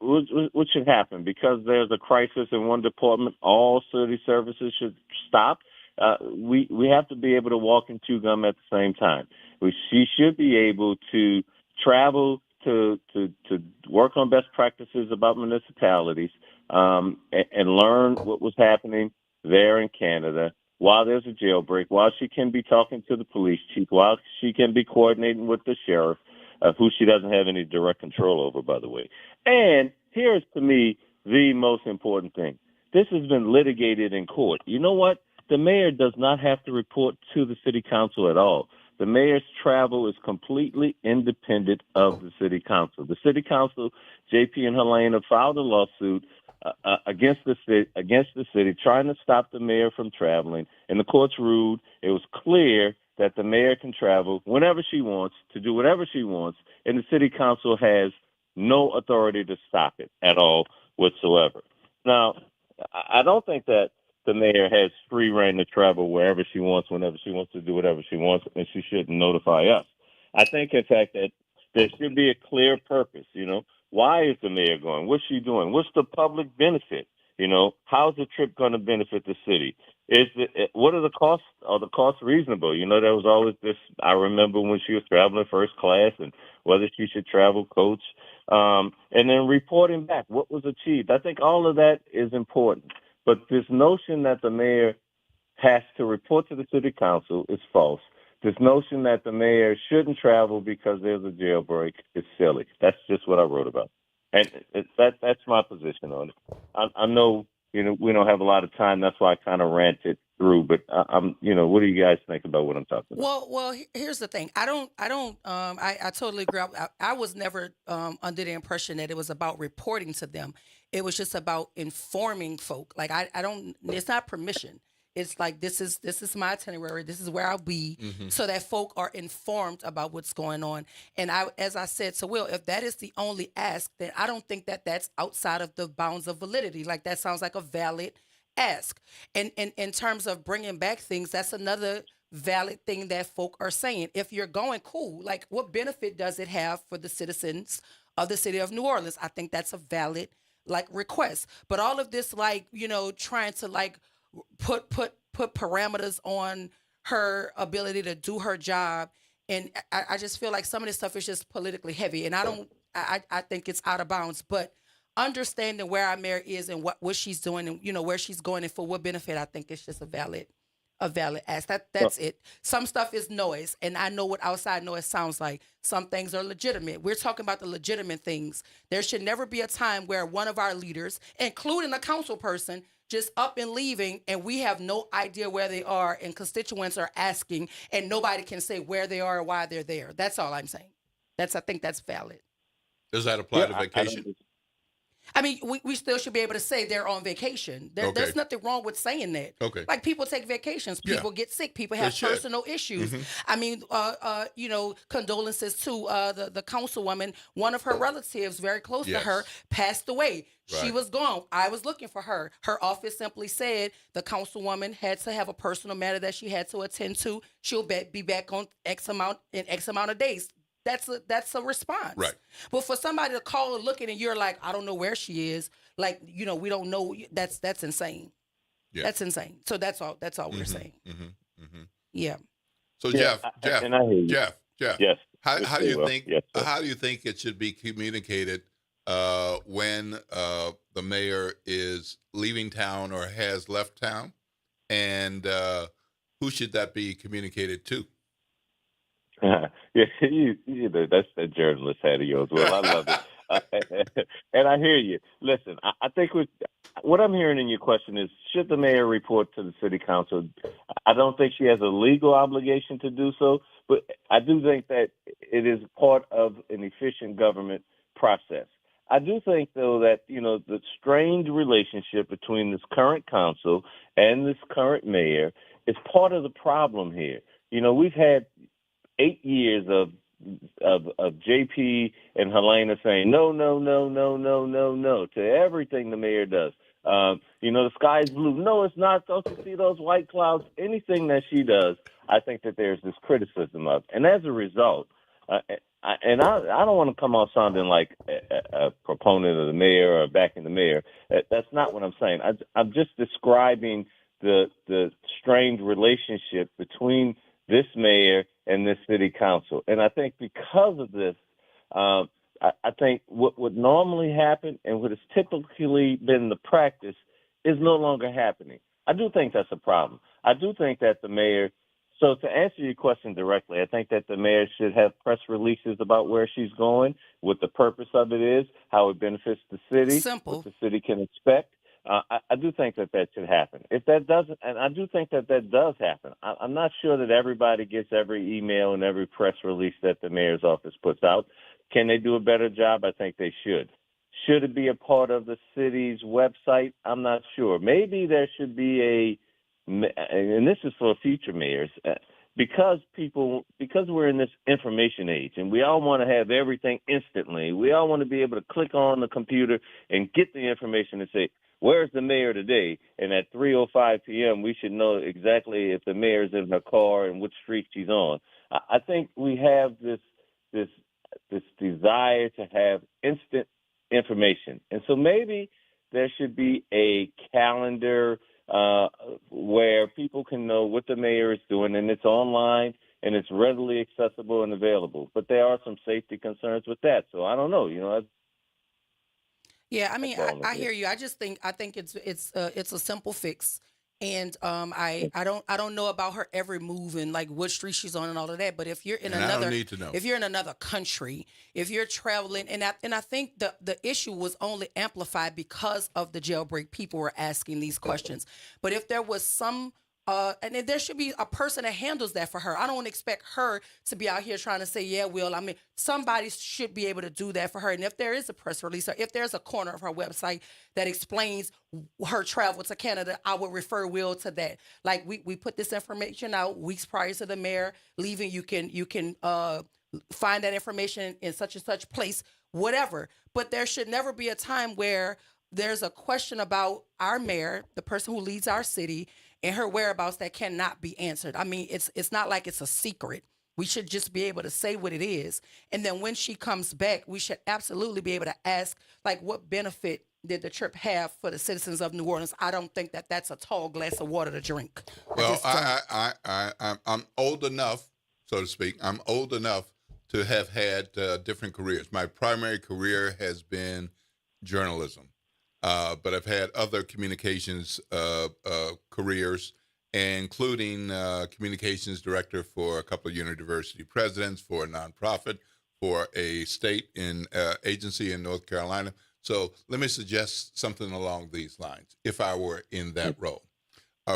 should happen? Because there's a crisis in one department, all city services should stop? We have to be able to walk and chew gum at the same time. She should be able to travel to work on best practices about municipalities, and learn what was happening there in Canada while there's a jailbreak, while she can be talking to the police chief, while she can be coordinating with the sheriff, who she doesn't have any direct control over, by the way. And here's, to me, the most important thing. This has been litigated in court. You know what? The mayor does not have to report to the city council at all. The mayor's travel is completely independent of the city council. The city council, JP and Helena, filed a lawsuit against the city, trying to stop the mayor from traveling. And the courts ruled it was clear that the mayor can travel whenever she wants, to do whatever she wants, and the city council has no authority to stop it at all whatsoever. Now, I don't think that the mayor has free reign to travel wherever she wants, whenever she wants, to do whatever she wants, and she shouldn't notify us. I think, in fact, that there should be a clear purpose. Why is the mayor going? What's she doing? What's the public benefit? How's the trip going to benefit the city? What are the costs? Are the costs reasonable? There was always this, I remember when she was traveling first class, and whether she should travel coach, and then reporting back what was achieved. I think all of that is important. But this notion that the mayor has to report to the city council is false. This notion that the mayor shouldn't travel because there's a jailbreak is silly. That's just what I wrote about. And that's my position on it. I know, we don't have a lot of time. That's why I kind of ranted through. But what do you guys think about what I'm talking about? Well, here's the thing. I totally agree. I was never under the impression that it was about reporting to them. It was just about informing folk. Like I don't. It's not permission. It's like this is my itinerary. This is where I'll be, so that folk are informed about what's going on. And as I said to Will, if that is the only ask, then I don't think that that's outside of the bounds of validity. Like that sounds like a valid ask. And in terms of bringing back things, that's another valid thing that folk are saying. If you're going, cool. Like, what benefit does it have for the citizens of the city of New Orleans? I think that's a valid request. But all of this, trying to put parameters on her ability to do her job, and I just feel like some of this stuff is just politically heavy, and I think it's out of bounds. But understanding where our mayor is and what she's doing, and where she's going and for what benefit, I think it's just a valid ask. That's it. Some stuff is noise, and I know what outside noise sounds like. Some things are legitimate. We're talking about the legitimate things. There should never be a time where one of our leaders, including a council person, just up and leaving, and we have no idea where they are, and constituents are asking, and nobody can say where they are or why they're there. That's all I'm saying. I think that's valid. Does that apply to vacation? I mean, we still should be able to say they're on vacation. There's nothing wrong with saying that. Okay. Like, people take vacations. People get sick. People have personal issues. I mean, condolences to the councilwoman. One of her relatives, very close to her, passed away. Right. She was gone. I was looking for her. Her office simply said the councilwoman had to have a personal matter that she had to attend to. She'll be back on X amount of days. That's a response. Right. But for somebody to call and look at it and you're like, I don't know where she is, like, we don't know, that's insane. Yeah. That's insane. So that's all we're saying. Yeah. So Jeff, yes. How do you think it should be communicated when the mayor is leaving town or has left town, and who should that be communicated to? Yeah, that's that journalist hat of yours. Well, I love it. And I hear you. Listen, I think what I'm hearing in your question is, should the mayor report to the city council? I don't think she has a legal obligation to do so, but I do think that it is part of an efficient government process. I do think, though, that, the strained relationship between this current council and this current mayor is part of the problem here. We've had 8 years of JP and Helena saying no to everything the mayor does. The sky is blue. No, it's not. Don't you see those white clouds? Anything that she does, I think that there's this criticism of. And as a result, I don't want to come off sounding like a proponent of the mayor or backing the mayor. That's not what I'm saying. I'm just describing the strained relationship between this mayor and this city council. And I think because of this, I think what would normally happen and what has typically been the practice is no longer happening. I do think that's a problem. I do think that the mayor, so to answer your question directly, I think that the mayor should have press releases about where she's going, what the purpose of it is, how it benefits the city, what the city can expect. I do think that should happen. If that doesn't, and I do think that does happen, I'm not sure that everybody gets every email and every press release that the mayor's office puts out. Can they do a better job? I think they should. Should it be a part of the city's website? I'm not sure. Maybe there should be and this is for future mayors, because we're in this information age and we all want to have everything instantly. We all want to be able to click on the computer and get the information and say, where's the mayor today? And at 3:05 p.m., we should know exactly if the mayor's in her car and which street she's on. I think we have this desire to have instant information. And so maybe there should be a calendar where people can know what the mayor is doing, and it's online and it's readily accessible and available. But there are some safety concerns with that. So I don't know, Yeah, I mean, I hear you. I think it's a simple fix, and I don't know about her every move and like what street she's on and all of that. But if you're in another country, if you're traveling, and I think the issue was only amplified because of the jailbreak. People were asking these questions, but if there was some. And then there should be a person that handles that for her. I don't expect her to be out here trying to say, yeah, Will. I mean, somebody should be able to do that for her. And if there is a press release or if there's a corner of her website that explains her travel to Canada, I would refer Will to that. Like we put this information out weeks prior to the mayor leaving. You can find that information in such and such place, whatever. But there should never be a time where there's a question about our mayor, the person who leads our city, and her whereabouts that cannot be answered. I mean, it's not like it's a secret. We should just be able to say what it is. And then when she comes back, we should absolutely be able to ask, like, what benefit did the trip have for the citizens of New Orleans? I don't think that's a tall glass of water to drink. Well, I'm old enough, so to speak. I'm old enough to have had different careers. My primary career has been journalism. But I've had other communications careers, including communications director for a couple of university presidents, for a nonprofit, for a state agency in North Carolina. So let me suggest something along these lines. If I were in that role,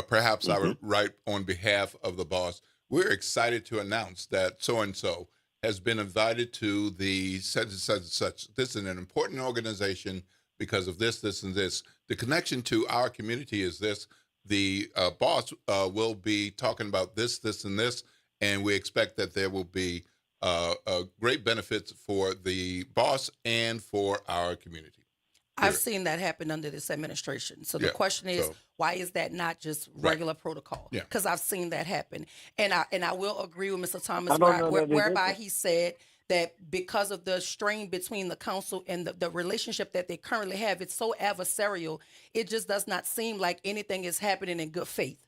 perhaps I would write on behalf of the boss. We're excited to announce that so-and-so has been invited to the such and such and such. This is an important organization because of this, this, and this. The connection to our community is this. The boss will be talking about this, this, and this, and we expect that there will be great benefits for the boss and for our community. I've seen that happen under this administration. So the question is, why is that not just regular protocol? Because I've seen that happen. And I will agree with Mr. Thomas, whereby he said that because of the strain between the council and the relationship that they currently have, it's so adversarial, it just does not seem like anything is happening in good faith.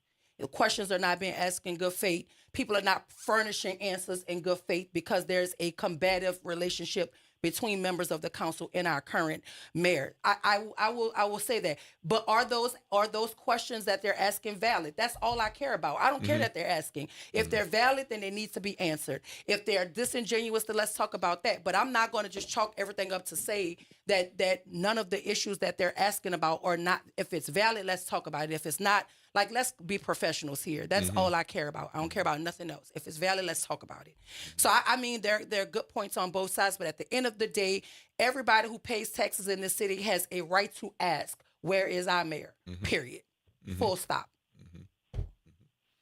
The questions are not being asked in good faith. People are not furnishing answers in good faith because there's a combative relationship between members of the council and our current mayor. I will say that. But are those questions that they're asking valid? That's all I care about. I don't care that they're asking. If they're valid, then they need to be answered. If they're disingenuous, then let's talk about that. But I'm not going to just chalk everything up to say that none of the issues that they're asking about are not. If it's valid, let's talk about it. If it's not, like, let's be professionals here. That's all I care about. I don't care about nothing else. If it's valid, let's talk about it. So, I mean, there are good points on both sides, but at the end of the day, everybody who pays taxes in this city has a right to ask, where is our mayor? Period. Full stop.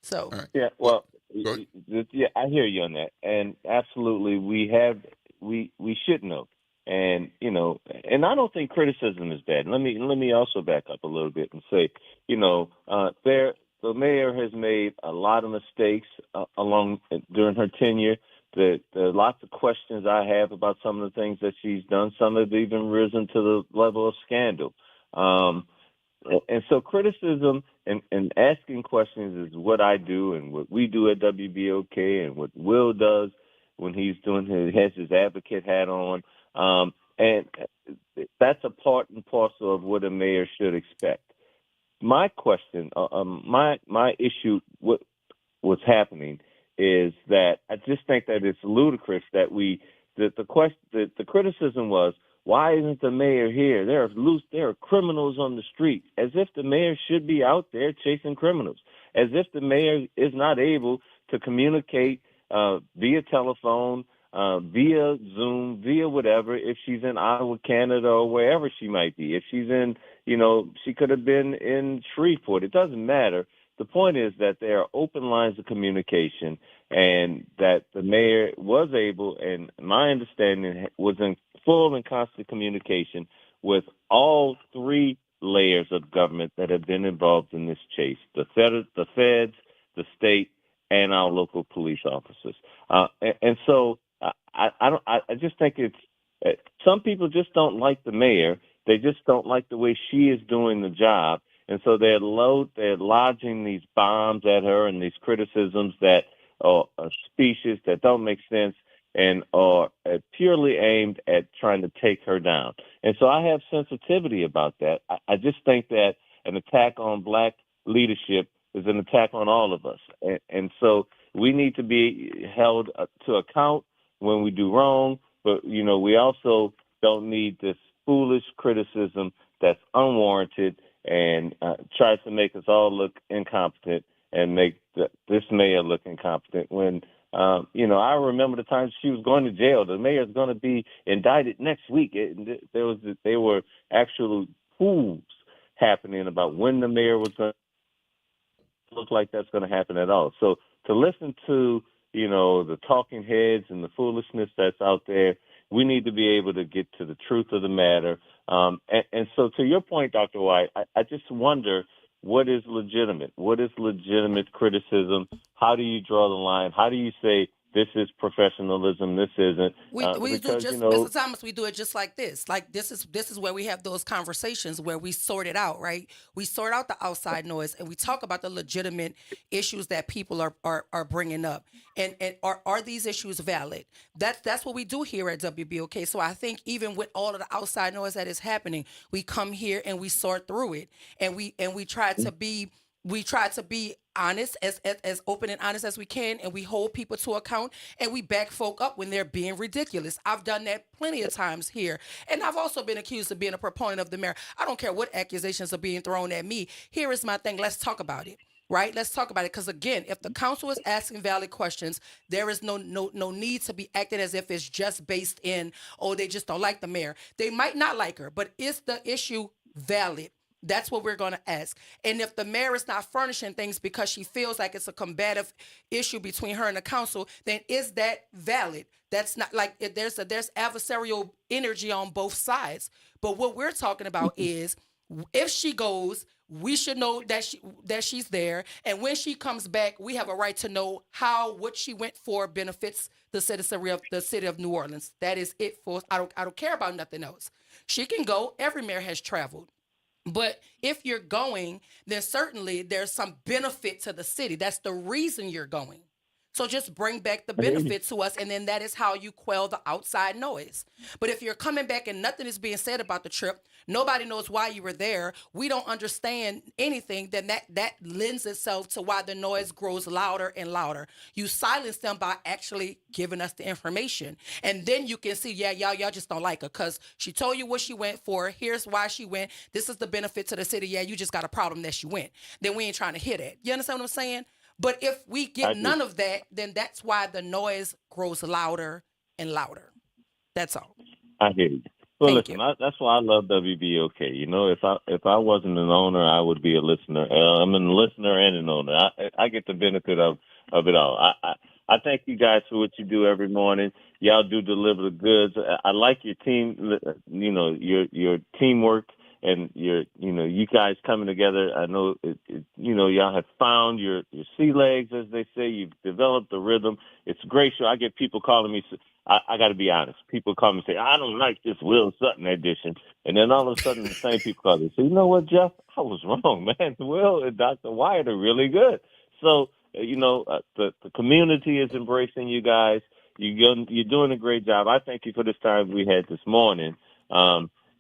So. Yeah, well, yeah, I hear you on that. And absolutely, we should know. And, you know, and I don't think criticism is bad. Let me also back up a little bit and say, you know, the mayor has made a lot of mistakes during her tenure. There are lots of questions I have about some of the things that she's done. Some have even risen to the level of scandal. And so criticism and asking questions is what I do and what we do at WBOK and what Will does when he has his advocate hat on. And that's a part and parcel of what a mayor should expect. My question, my issue, what's happening is that I just think that it's ludicrous that the criticism was, why isn't the mayor here? There are criminals on the street, as if the mayor should be out there chasing criminals, as if the mayor is not able to communicate via telephone, via Zoom, via whatever, if she's in Ottawa, Canada, or wherever she might be. If she's in, she could have been in Shreveport. It doesn't matter. The point is that there are open lines of communication and that the mayor was able, and my understanding was in full and constant communication with all three layers of government that have been involved in this chase, the feds, the state, and our local police officers. And so I just think some people just don't like the mayor. They just don't like the way she is doing the job. And so they're lodging these bombs at her and these criticisms that are specious, that don't make sense, and are purely aimed at trying to take her down. And so I have sensitivity about that. I just think that an attack on black leadership is an attack on all of us. And so we need to be held to account when we do wrong, but, we also don't need this foolish criticism that's unwarranted and tries to make us all look incompetent and make this mayor look incompetent when, I remember the times she was going to jail. The mayor's going to be indicted next week. There were actual fools happening about when the mayor was going to look like that's going to happen at all. So to listen to, the talking heads and the foolishness that's out there, we need to be able to get to the truth of the matter. And so to your point, Dr. White, I just wonder, what is legitimate? What is legitimate criticism? How do you draw the line? How do you say this is professionalism, this isn't? We do just, Mr. Thomas, we do it just like this. Like this is where we have those conversations where we sort it out, right? We sort out the outside noise and we talk about the legitimate issues that people are bringing up. And are these issues valid? That's what we do here at WBOK. So I think even with all of the outside noise that is happening, we come here and we sort through it and we try to be we try to be honest, as open and honest as we can, and we hold people to account, and we back folk up when they're being ridiculous. I've done that plenty of times here, and I've also been accused of being a proponent of the mayor. I don't care what accusations are being thrown at me. Here is my thing. Let's talk about it. Right? Let's talk about it. Because again, if the council is asking valid questions, there is no need to be acting as if it's just based in, oh, they just don't like the mayor. They might not like her, but is the issue valid? That's what we're going to ask. And if the mayor is not furnishing things because she feels like it's a combative issue between her and the council, then is that valid? That's not like there's adversarial energy on both sides. But what we're talking about is if she goes, we should know that she's there. And when she comes back, we have a right to know what she went for benefits the citizenry of the city of New Orleans. That is it for us. I don't care about nothing else. She can go. Every mayor has traveled. But if you're going, then certainly there's some benefit to the city. That's the reason you're going. So just bring back the benefit to us, and then that is how you quell the outside noise. But if you're coming back and nothing is being said about the trip, nobody knows why you were there, we don't understand anything, then that lends itself to why the noise grows louder and louder. You silence them by actually giving us the information. And then you can see, y'all just don't like her because she told you what she went for. Here's why she went. This is the benefit to the city. Yeah, you just got a problem that she went. Then we ain't trying to hear that. You understand what I'm saying? But if we get none of that, then that's why the noise grows louder and louder. That's all. I hear you. Well, listen, that's why I love WBOK. You know, if I wasn't an owner, I would be a listener. I'm a listener and an owner. I get the benefit of it all. I thank you guys for what you do every morning. Y'all do deliver the goods. I like your team. You know, your teamwork. And you guys coming together. I know, y'all have found your sea legs, as they say. You've developed the rhythm. It's a great show. I get people calling me. I got to be honest. People call me and say, I don't like this Will Sutton edition. And then all of a sudden, the same people call me and say, you know what, Jeff? I was wrong, man. Will and Dr. Wyatt are really good. So, the community is embracing you guys. You're doing a great job. I thank you for this time we had this morning.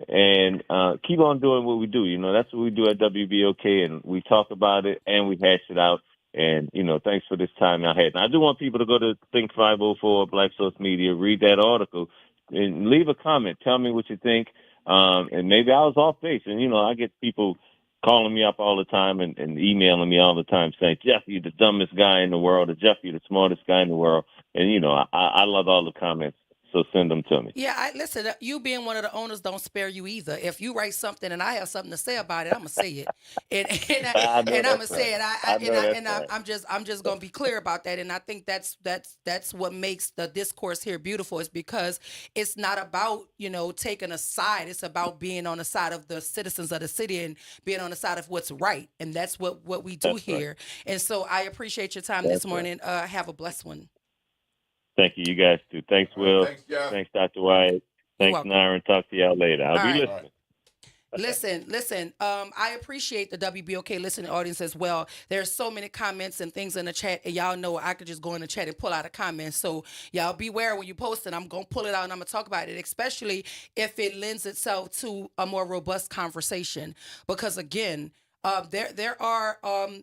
And keep on doing what we do. That's what we do at WBOK, and we talk about it and we hash it out. And, thanks for this time I had. And I do want people to go to Think 504 Black Source Media, read that article, and leave a comment. Tell me what you think. And maybe I was off base. And, I get people calling me up all the time and emailing me all the time saying, Jeff, you're the dumbest guy in the world, or Jeff, you're the smartest guy in the world. And, I love all the comments. So send them to me. Yeah, listen, you being one of the owners don't spare you either. If you write something and I have something to say about it, I'm going to say it. And I'm going to say it. I'm just going to be clear about that. And I think that's what makes the discourse here beautiful, is because it's not about, taking a side. It's about being on the side of the citizens of the city and being on the side of what's right. And that's what we do here. Right. And so I appreciate your time this morning. Right. Have a blessed one. Thank you. You guys too. Thanks, Will. Thanks, Dr. Wyatt. Thanks, Naren. Talk to y'all later. I'll be listening. Listen. I appreciate the WBOK listening audience as well. There's so many comments and things in the chat, and y'all know I could just go in the chat and pull out a comment. So y'all beware when you post it. I'm going to pull it out and I'm going to talk about it, especially if it lends itself to a more robust conversation. Because again, there are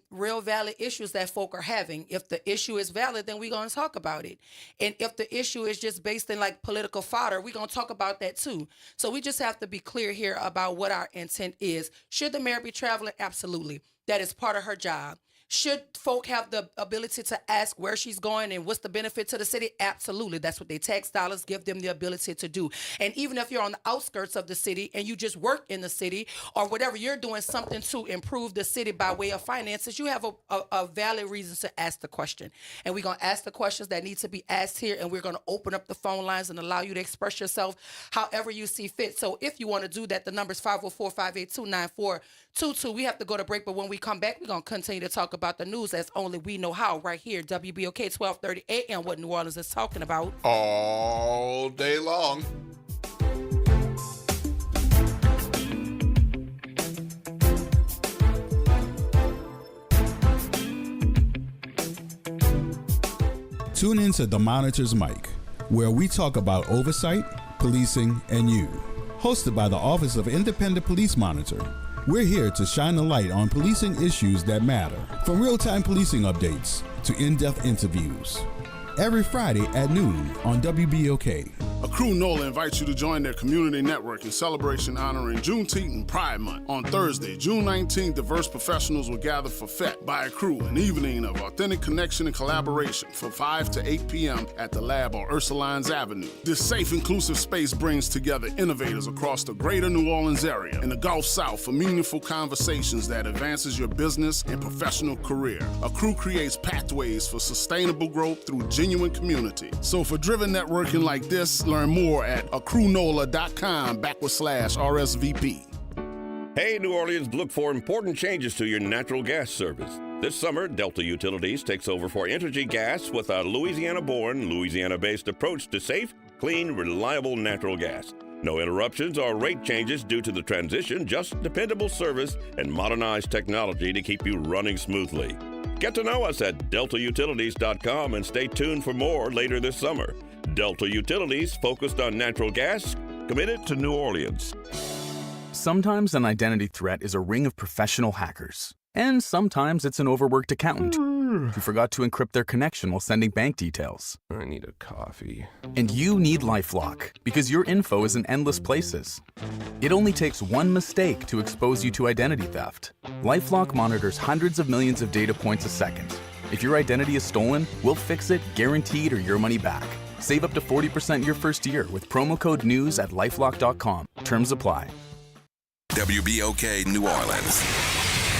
real valid issues that folk are having. If the issue is valid, then we're going to talk about it. And if the issue is just based in like political fodder, we're going to talk about that too. So we just have to be clear here about what our intent is. Should the mayor be traveling? Absolutely. That is part of her job. Should folk have the ability to ask where she's going and what's the benefit to the city? Absolutely. That's what their tax dollars give them the ability to do. And even if you're on the outskirts of the city and you just work in the city or whatever, you're doing something to improve the city by way of finances, you have a valid reason to ask the question. And we're going to ask the questions that need to be asked here, and we're going to open up the phone lines and allow you to express yourself however you see fit. So if you want to do that, the number is 504-582-9422. We have to go to break, but when we come back, we're going to continue to talk about the news as only we know how right here, WBOK 1230 AM, what New Orleans is talking about all day long. Tune in to The Monitor's Mic, where we talk about oversight, policing, and you. Hosted by the Office of Independent Police Monitor. We're here to shine a light on policing issues that matter, from real-time policing updates to in-depth interviews. Every Friday at noon on WBOK. Accru NOLA invites you to join their community network in celebration honoring Juneteenth and Pride Month. On Thursday, June 19th, diverse professionals will gather for FET by Accru, an evening of authentic connection and collaboration from 5 to 8 p.m. at the Lab on Ursulines Avenue. This safe, inclusive space brings together innovators across the greater New Orleans area and the Gulf South for meaningful conversations that advances your business and professional career. Accru creates pathways for sustainable growth through genuine community. So for driven networking like this, learn more at accrunola.com/RSVP. Hey, New Orleans, look for important changes to your natural gas service. This summer, Delta Utilities takes over for Entergy Gas with a Louisiana-born, Louisiana-based approach to safe, clean, reliable natural gas. No interruptions or rate changes due to the transition, just dependable service and modernized technology to keep you running smoothly. Get to know us at deltautilities.com and stay tuned for more later this summer. Delta Utilities, focused on natural gas, committed to New Orleans. Sometimes an identity threat is a ring of professional hackers. And sometimes it's an overworked accountant who forgot to encrypt their connection while sending bank details. I need a coffee. And you need LifeLock, because your info is in endless places. It only takes one mistake to expose you to identity theft. LifeLock monitors hundreds of millions of data points a second. If your identity is stolen, we'll fix it, guaranteed, or your money back. Save up to 40% your first year with promo code NEWS at LifeLock.com. Terms apply. WBOK New Orleans.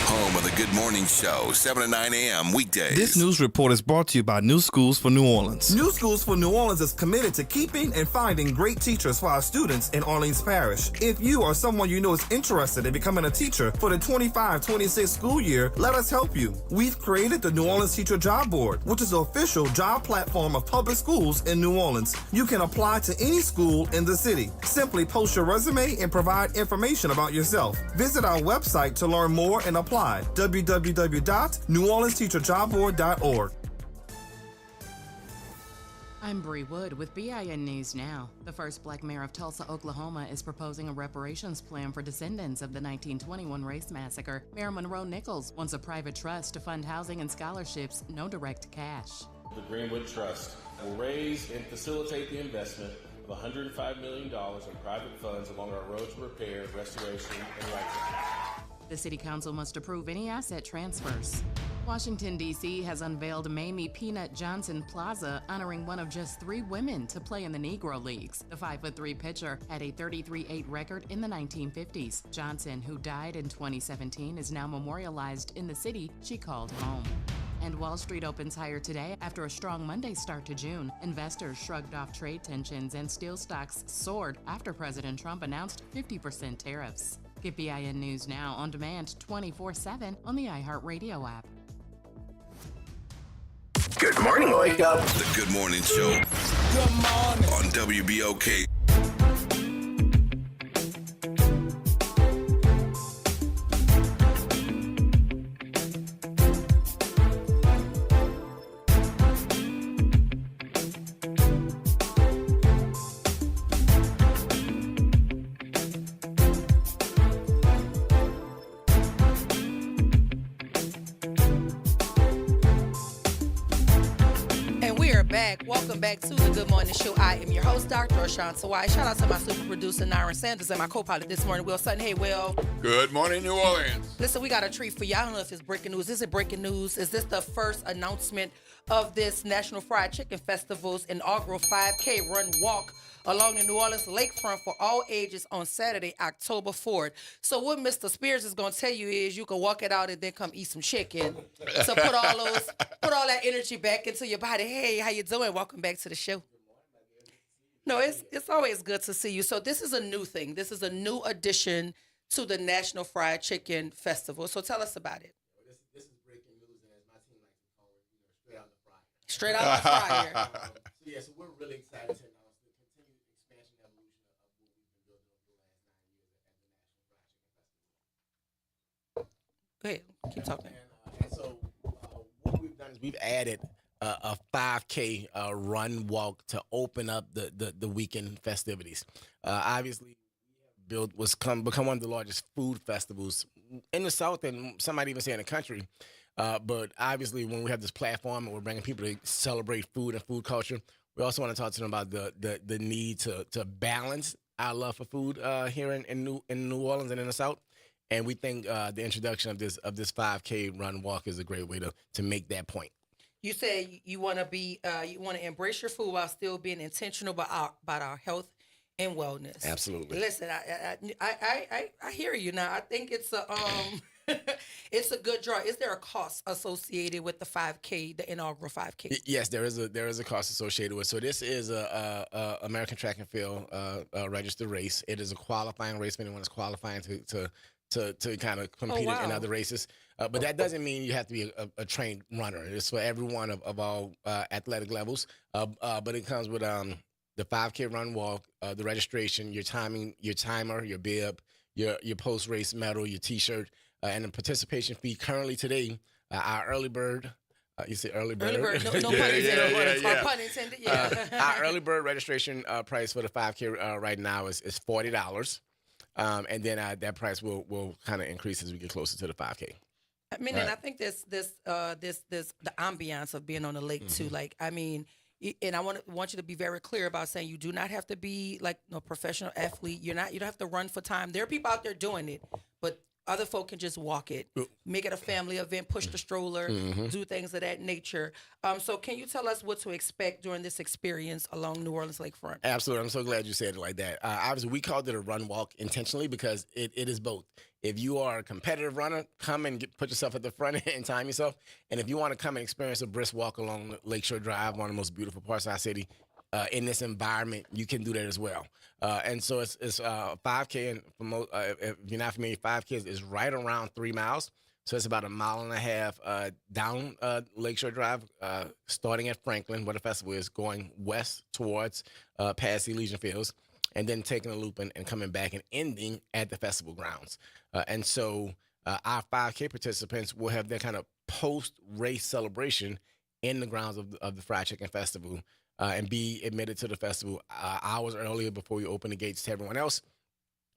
Home of the Good Morning Show, 7 to 9 a.m. weekdays. This news report is brought to you by New Schools for New Orleans. New Schools for New Orleans is committed to keeping and finding great teachers for our students in Orleans Parish. If you or someone you know is interested in becoming a teacher for the 25-26 school year, let us help you. We've created the New Orleans Teacher Job Board, which is the official job platform of public schools in New Orleans. You can apply to any school in the city. Simply post your resume and provide information about yourself. Visit our website to learn more and apply. www.neworleansteacherjobboard.org. I'm Bree Wood with BIN News Now. The first black mayor of Tulsa, Oklahoma is proposing a reparations plan for descendants of the 1921 race massacre. Mayor Monroe Nichols wants a private trust to fund housing and scholarships, no direct cash. The Greenwood Trust will raise and facilitate the investment of $105 million in private funds along our road to repair, restoration, and righteousness. The City Council must approve any asset transfers. Washington, D.C. has unveiled Mamie Peanut Johnson Plaza, honoring one of just 3 women to play in the Negro Leagues. The 5'3" pitcher had a 33-8 record in the 1950s. Johnson, who died in 2017, is now memorialized in the city she called home. And Wall Street opens higher today after a strong Monday start to June. Investors shrugged off trade tensions and steel stocks soared after President Trump announced 50% tariffs. Get BIN News Now on demand 24/7 on the iHeartRadio app. Good morning, wake up. The Good Morning Show. Good morning. On WBOK. Welcome back to the Good Morning Show. I am your host, Dr. Ashanta White. Shout out to my super producer, Nyron Sanders, and my co-pilot this morning, Will Sutton. Hey, Will. Good morning, New Orleans. Listen, we got a treat for y'all. I don't know if it's breaking news. Is it breaking news? Is this the first announcement of this National Fried Chicken Festival's inaugural 5K run walk along the New Orleans lakefront for all ages on Saturday, October 4th. So what Mr. Spears is going to tell you is you can walk it out and then come eat some chicken. So put all that energy back into your body. Hey, how you doing? Welcome back to the show. No, it's always good to see you. So this is a new thing. This is a new addition to the National Fried Chicken Festival. So tell us about it. This is breaking news, and as my team likes to call it, straight out the fryer. Straight out the fryer. So we're really excited to announce the continued expansion and evolution of what we've been building over the last 9 years at the National Fried Chicken Festival. Go ahead. Keep talking. And so what we've done is we've added a 5K run walk to open up the weekend festivities. Obviously, we have become one of the largest food festivals in the South, and some might even say in the country. But obviously, when we have this platform and we're bringing people to celebrate food and food culture, we also want to talk to them about the need to balance our love for food here in New Orleans and in the South. And we think the introduction of this 5K run walk is a great way to make that point. You say you want to embrace your food while still being intentional about our health and wellness. Absolutely. Listen, I hear you now. I think it's a it's a good draw. Is there a cost associated with the 5K, the inaugural 5K? Yes, there is a cost associated with it. So this is a American Track and Field registered race. It is a qualifying race for anyone that's qualifying to kind of compete in other races. But that doesn't mean you have to be a trained runner. It's for everyone of all athletic levels. But it comes with the 5K run walk, the registration, your timing, your timer, your bib, your post-race medal, your T-shirt, and the participation fee currently today, our early bird. You say early bird? Early bird. No pun intended. Pun intended. Yeah. Our early bird registration price for the 5K right now is $40. And then that price will kind of increase as we get closer to the 5K. I mean, and I think this the ambiance of being on the lake too. Like, I mean, and I want you to be very clear about saying you do not have to be like a professional athlete. You don't have to run for time. There are people out there doing it, but other folk can just walk it, make it a family event, push the stroller, do things of that nature. So can you tell us what to expect during this experience along New Orleans lakefront? Absolutely. I'm so glad you said it like that. Obviously, we called it a run walk intentionally because it is both. If you are a competitive runner, come and put yourself at the front and time yourself. And if you want to come and experience a brisk walk along Lakeshore Drive, one of the most beautiful parts of our city, in this environment, you can do that as well. And so it's 5K, and if you're not familiar, 5K is right around 3 miles. So it's about 1.5 miles down Lakeshore Drive, starting at Franklin, where the festival is, going west towards past the Elysian Fields, and then taking a loop and coming back and ending at the festival grounds. And so our 5K participants will have their kind of post-race celebration in the grounds of the Fried Chicken Festival, and be admitted to the festival hours earlier before we open the gates to everyone else,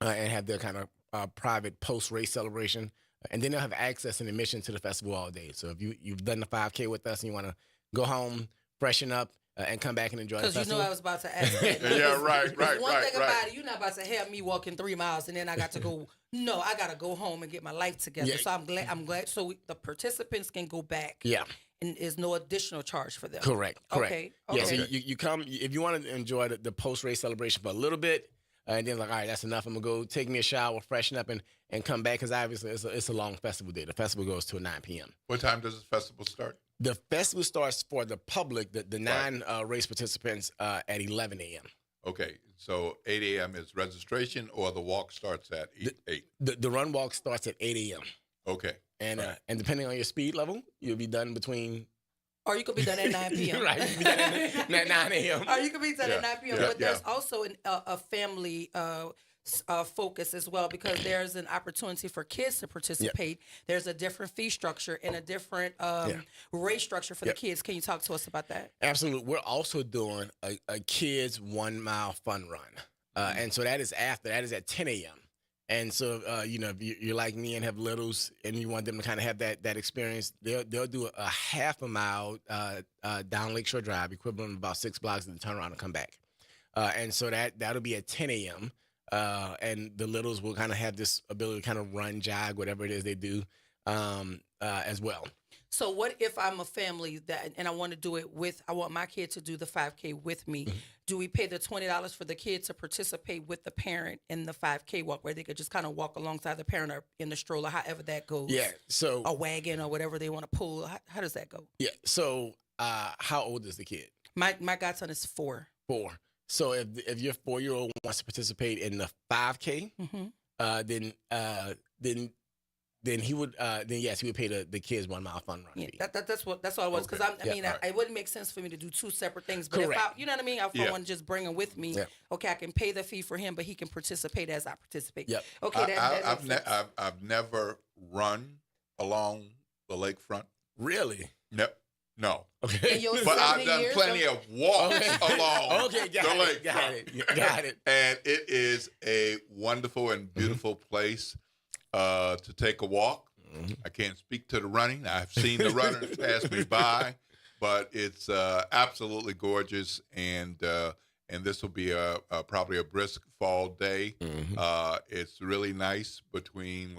and have their kind of private post-race celebration. And then they'll have access and admission to the festival all day. So if you've done the 5K with us and you want to go home, freshen up, and come back and enjoy the festival. Because you know I was about to ask that. Yeah, right. One thing about it, you're not about to have me walking 3 miles and then I got to go. No, I got to go home and get my life together. Yeah. So I'm glad. So the participants can go back. Yeah. And there's no additional charge for them. Correct. Okay. Yeah, so you come, if you want to enjoy the post-race celebration for a little bit, and then like, all right, that's enough. I'm going to go take me a shower, freshen up, and come back, because obviously it's a long festival day. The festival goes till 9 p.m. What time does the festival start? The festival starts for the public, the non-race participants, at 11 a.m. Okay, so 8 a.m. is registration, or the walk starts at 8? The run walk starts at 8 a.m. Okay. And and depending on your speed level, you'll be done between... Or you could be done at 9 p.m. Right, you could be done at 9 a.m. Or you could be done at 9 p.m. But there's also a family focus as well, because there's an opportunity for kids to participate. There's a different fee structure and a different race structure for the kids. Can you talk to us about that? Absolutely. We're also doing a kids 1 mile fun run. And so that is at 10 a.m. And so, if you're like me and have littles and you want them to kind of have that experience, they'll do a 1/2 mile down Lakeshore Drive, equivalent of about 6 blocks, and then turn around and come back. And so that'll be at 10 a.m. And the littles will kind of have this ability to kind of run, jog, whatever it is they do, as well. So what if I'm a family and I want to do it I want my kid to do the 5K with me? Mm-hmm. Do we pay the $20 for the kid to participate with the parent in the 5K walk, where they could just kind of walk alongside the parent or in the stroller, however that goes? Yeah. So a wagon or whatever they want to pull. How does that go? Yeah. So how old is the kid? My godson is 4. 4. So if your 4-year-old wants to participate in the 5K, then he would yes, he would pay the kids 1 mile fun run fee. That's all it was, because it wouldn't make sense for me to do 2 separate things. But correct. if I want to just bring him with me, okay, I can pay the fee for him, but he can participate as I participate. Yep. Okay, I've never run along the lakefront. Really? Yep. No. Okay. But I've done plenty of walks along Okay, the got lakefront. it. Got it. And it is a wonderful and beautiful place to take a walk. I can't speak to the running. I've seen the runners pass me by, but it's absolutely gorgeous. And this will be probably a brisk fall day. It's really nice between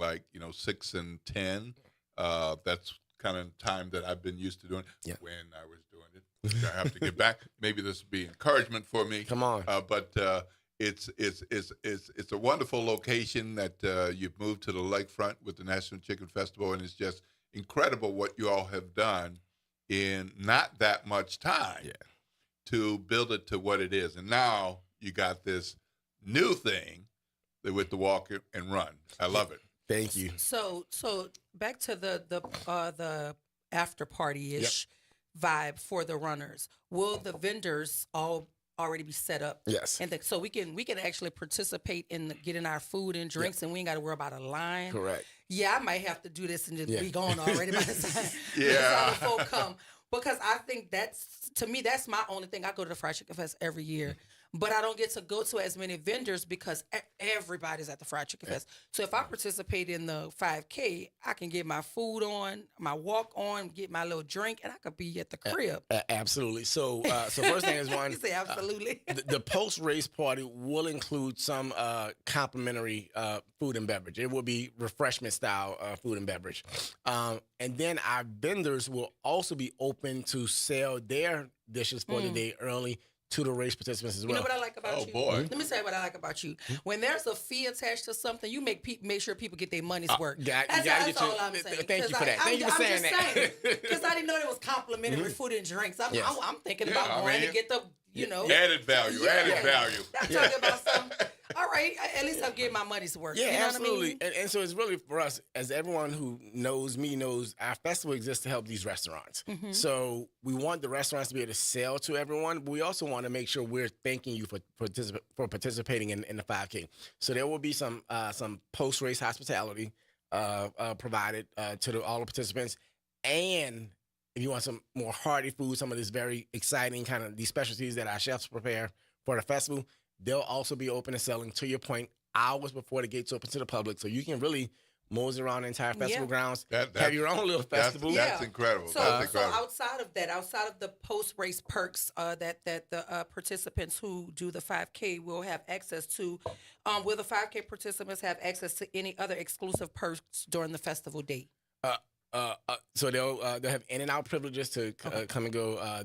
6 and 10. That's kind of time that I've been used to doing when I was doing it. I have to get back. Maybe this will be encouragement for me. Come on. But it's a wonderful location that you've moved to the lakefront with the National Chicken Festival, and it's just incredible what you all have done in not that much time to build it to what it is. And now you got this new thing with the walk and run. I love it. Thank you. So back to the after party ish vibe for the runners. Will the vendors all already be set up? Yes. And so we can actually participate in getting our food and drinks, and we ain't got to worry about a line. Correct. Yeah, I might have to do this and just be gone already by the time Yeah. the folk come. Because I think that's my only thing. I go to the Fried Chicken Fest every year, but I don't get to go to as many vendors because everybody's at the Fried Chicken Fest. So if I participate in the 5K, I can get my food on, my walk on, get my little drink, and I could be at the crib. Absolutely. So first thing is one. You say absolutely. The post-race party will include some complimentary food and beverage. It will be refreshment style food and beverage. And then our vendors will also be open to sell their dishes for the day early to the race participants as well. You know what I like about you? Oh, boy. Let me tell you what I like about you. When there's a fee attached to something, you make sure people get their money's worth. That's all I'm saying. Thank you for that. Thank you for saying that. Because I didn't know there was complimentary food and drinks. I'm thinking about going to get the, Added value. I'm talking about something. All right, at least I'm getting my money's worth. Yeah, you know absolutely. What I mean? And so it's really for us, as everyone who knows me knows, our festival exists to help these restaurants. So we want the restaurants to be able to sell to everyone, but we also want to make sure we're thanking you for participating in the 5K. So there will be some post-race hospitality provided to all the participants. And if you want some more hearty food, some of this very exciting kind of these specialties that our chefs prepare for the festival, they'll also be open and selling, to your point, hours before the gates open to the public. So you can really mosey around the entire festival grounds, have your own little festival. That's incredible. So outside of that, outside of the post-race perks that the participants who do the 5K will have access to, will the 5K participants have access to any other exclusive perks during the festival day? So they'll have in and out privileges to come and go.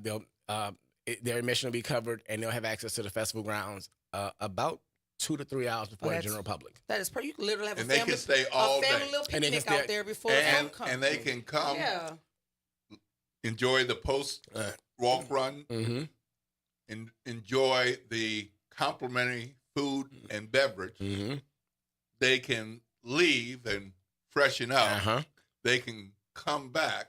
Their admission will be covered, and they'll have access to the festival grounds about 2 to 3 hours before the general public. That is pretty. You can literally have And they can stay all day. little picnic out there before and, comes. and they can come enjoy the post walk run, and enjoy the complimentary food and beverage. They can leave and freshen up. They can come back.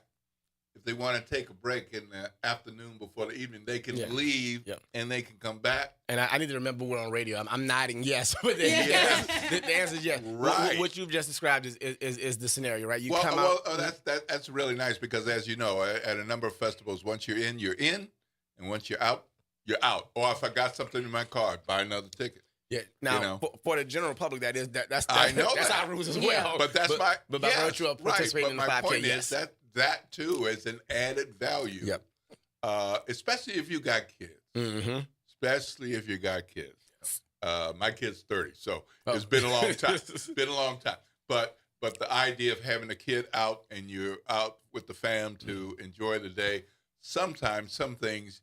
If they want to take a break in the afternoon before the evening, they can leave and they can come back. And I need to remember we're on radio. I'm nodding yes, but the answer is yes. Right. What you've just described is the scenario, right? You come out. That's really nice because, as you know, at a number of festivals, once you're in, and once you're out, you're out. Or if I got something in my car, buy another ticket. Yeah. Now, for the general public, that's our rules as well. Yeah. But that's by virtue of participating in the 5K, yes. That too is an added value. Yep. Especially if you got kids. Especially if you got kids. My kid's 30, so it's been a long time. But the idea of having a kid out and you're out with the fam to enjoy the day, sometimes some things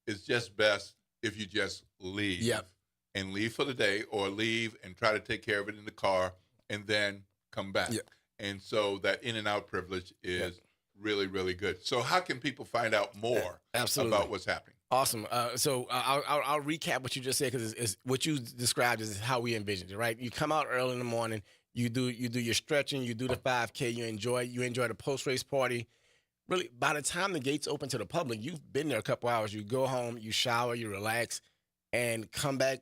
is just best if you just leave. Yep. And leave for the day, or leave and try to take care of it in the car and then come back. Yep. And so that in and out privilege is really, really good. So how can people find out more about what's happening? Awesome. So I'll recap what you just said, because it's what you described is how we envisioned it, right? You come out early in the morning, you do your stretching, you do the 5K, you enjoy the post-race party. Really, by the time the gates open to the public, you've been there a couple hours. You go home, you shower, you relax, and come back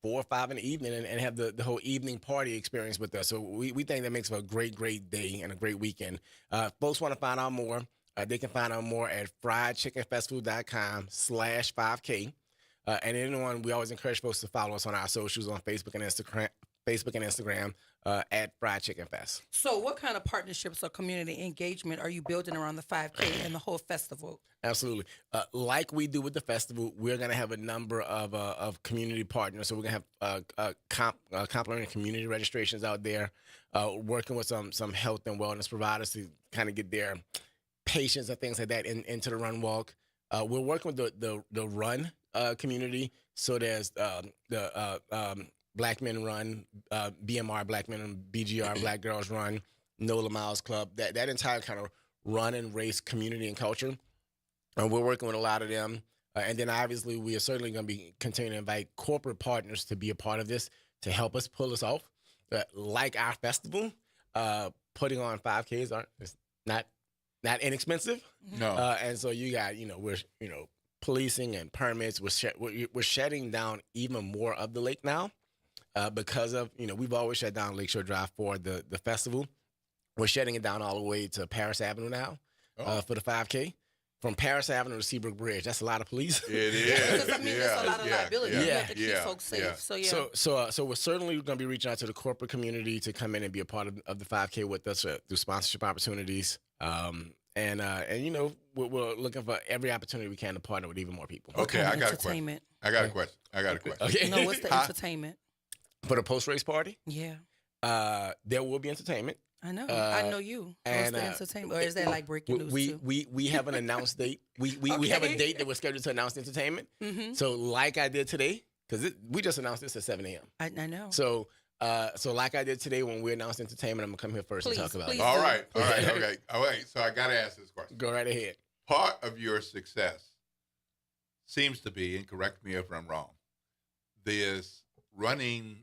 4 or 5 in the evening and have the whole evening party experience with us. So we think that makes for a great day and a great weekend. Folks want to find out more. They can find out more at friedchickenfestival.com/5K. And anyone, we always encourage folks to follow us on our socials on Facebook and Instagram at Fried Chicken Fest. So what kind of partnerships or community engagement are you building around the 5K and the whole festival? Absolutely. Like we do with the festival, we're going to have a number of community partners. So we're going to have complimentary community registrations out there, working with some health and wellness providers to kind of get their patients and things like that into the run walk. We're working with the run community. So there's the Black Men Run, BMR Black Men Run, BGR Black Girls Run, NOLA Miles Club, that entire kind of run and race community and culture. And we're working with a lot of them. And then obviously we are certainly going to be continuing to invite corporate partners to be a part of this to help us pull this off. Like our festival, putting on 5Ks it's not inexpensive. No. And so you got, we're, policing and permits. We're shutting down even more of the lake now. Because of, we've always shut down Lakeshore Drive for the festival. We're shutting it down all the way to Paris Avenue now for the 5K. From Paris Avenue to Seabrook Bridge, that's a lot of police. It is. Because, there's a lot of liability. You have to keep folks safe. So we're certainly going to be reaching out to the corporate community to come in and be a part of the 5K with us through sponsorship opportunities. And we're looking for every opportunity we can to partner with even more people. Okay, I got a question. Okay. No, what's the entertainment? For the post-race party? Yeah. There will be entertainment. I know. I know you. What's the entertainment? Or is that like breaking news too? We have an announced date. We have a date that we're scheduled to announce entertainment. Mm-hmm. So like I did today, because we just announced this at 7 a.m. I know. So like I did today when we announced entertainment, I'm going to come here first and talk about it. All right. Okay. All right. So I got to ask this question. Go right ahead. Part of your success seems to be, and correct me if I'm wrong, there's running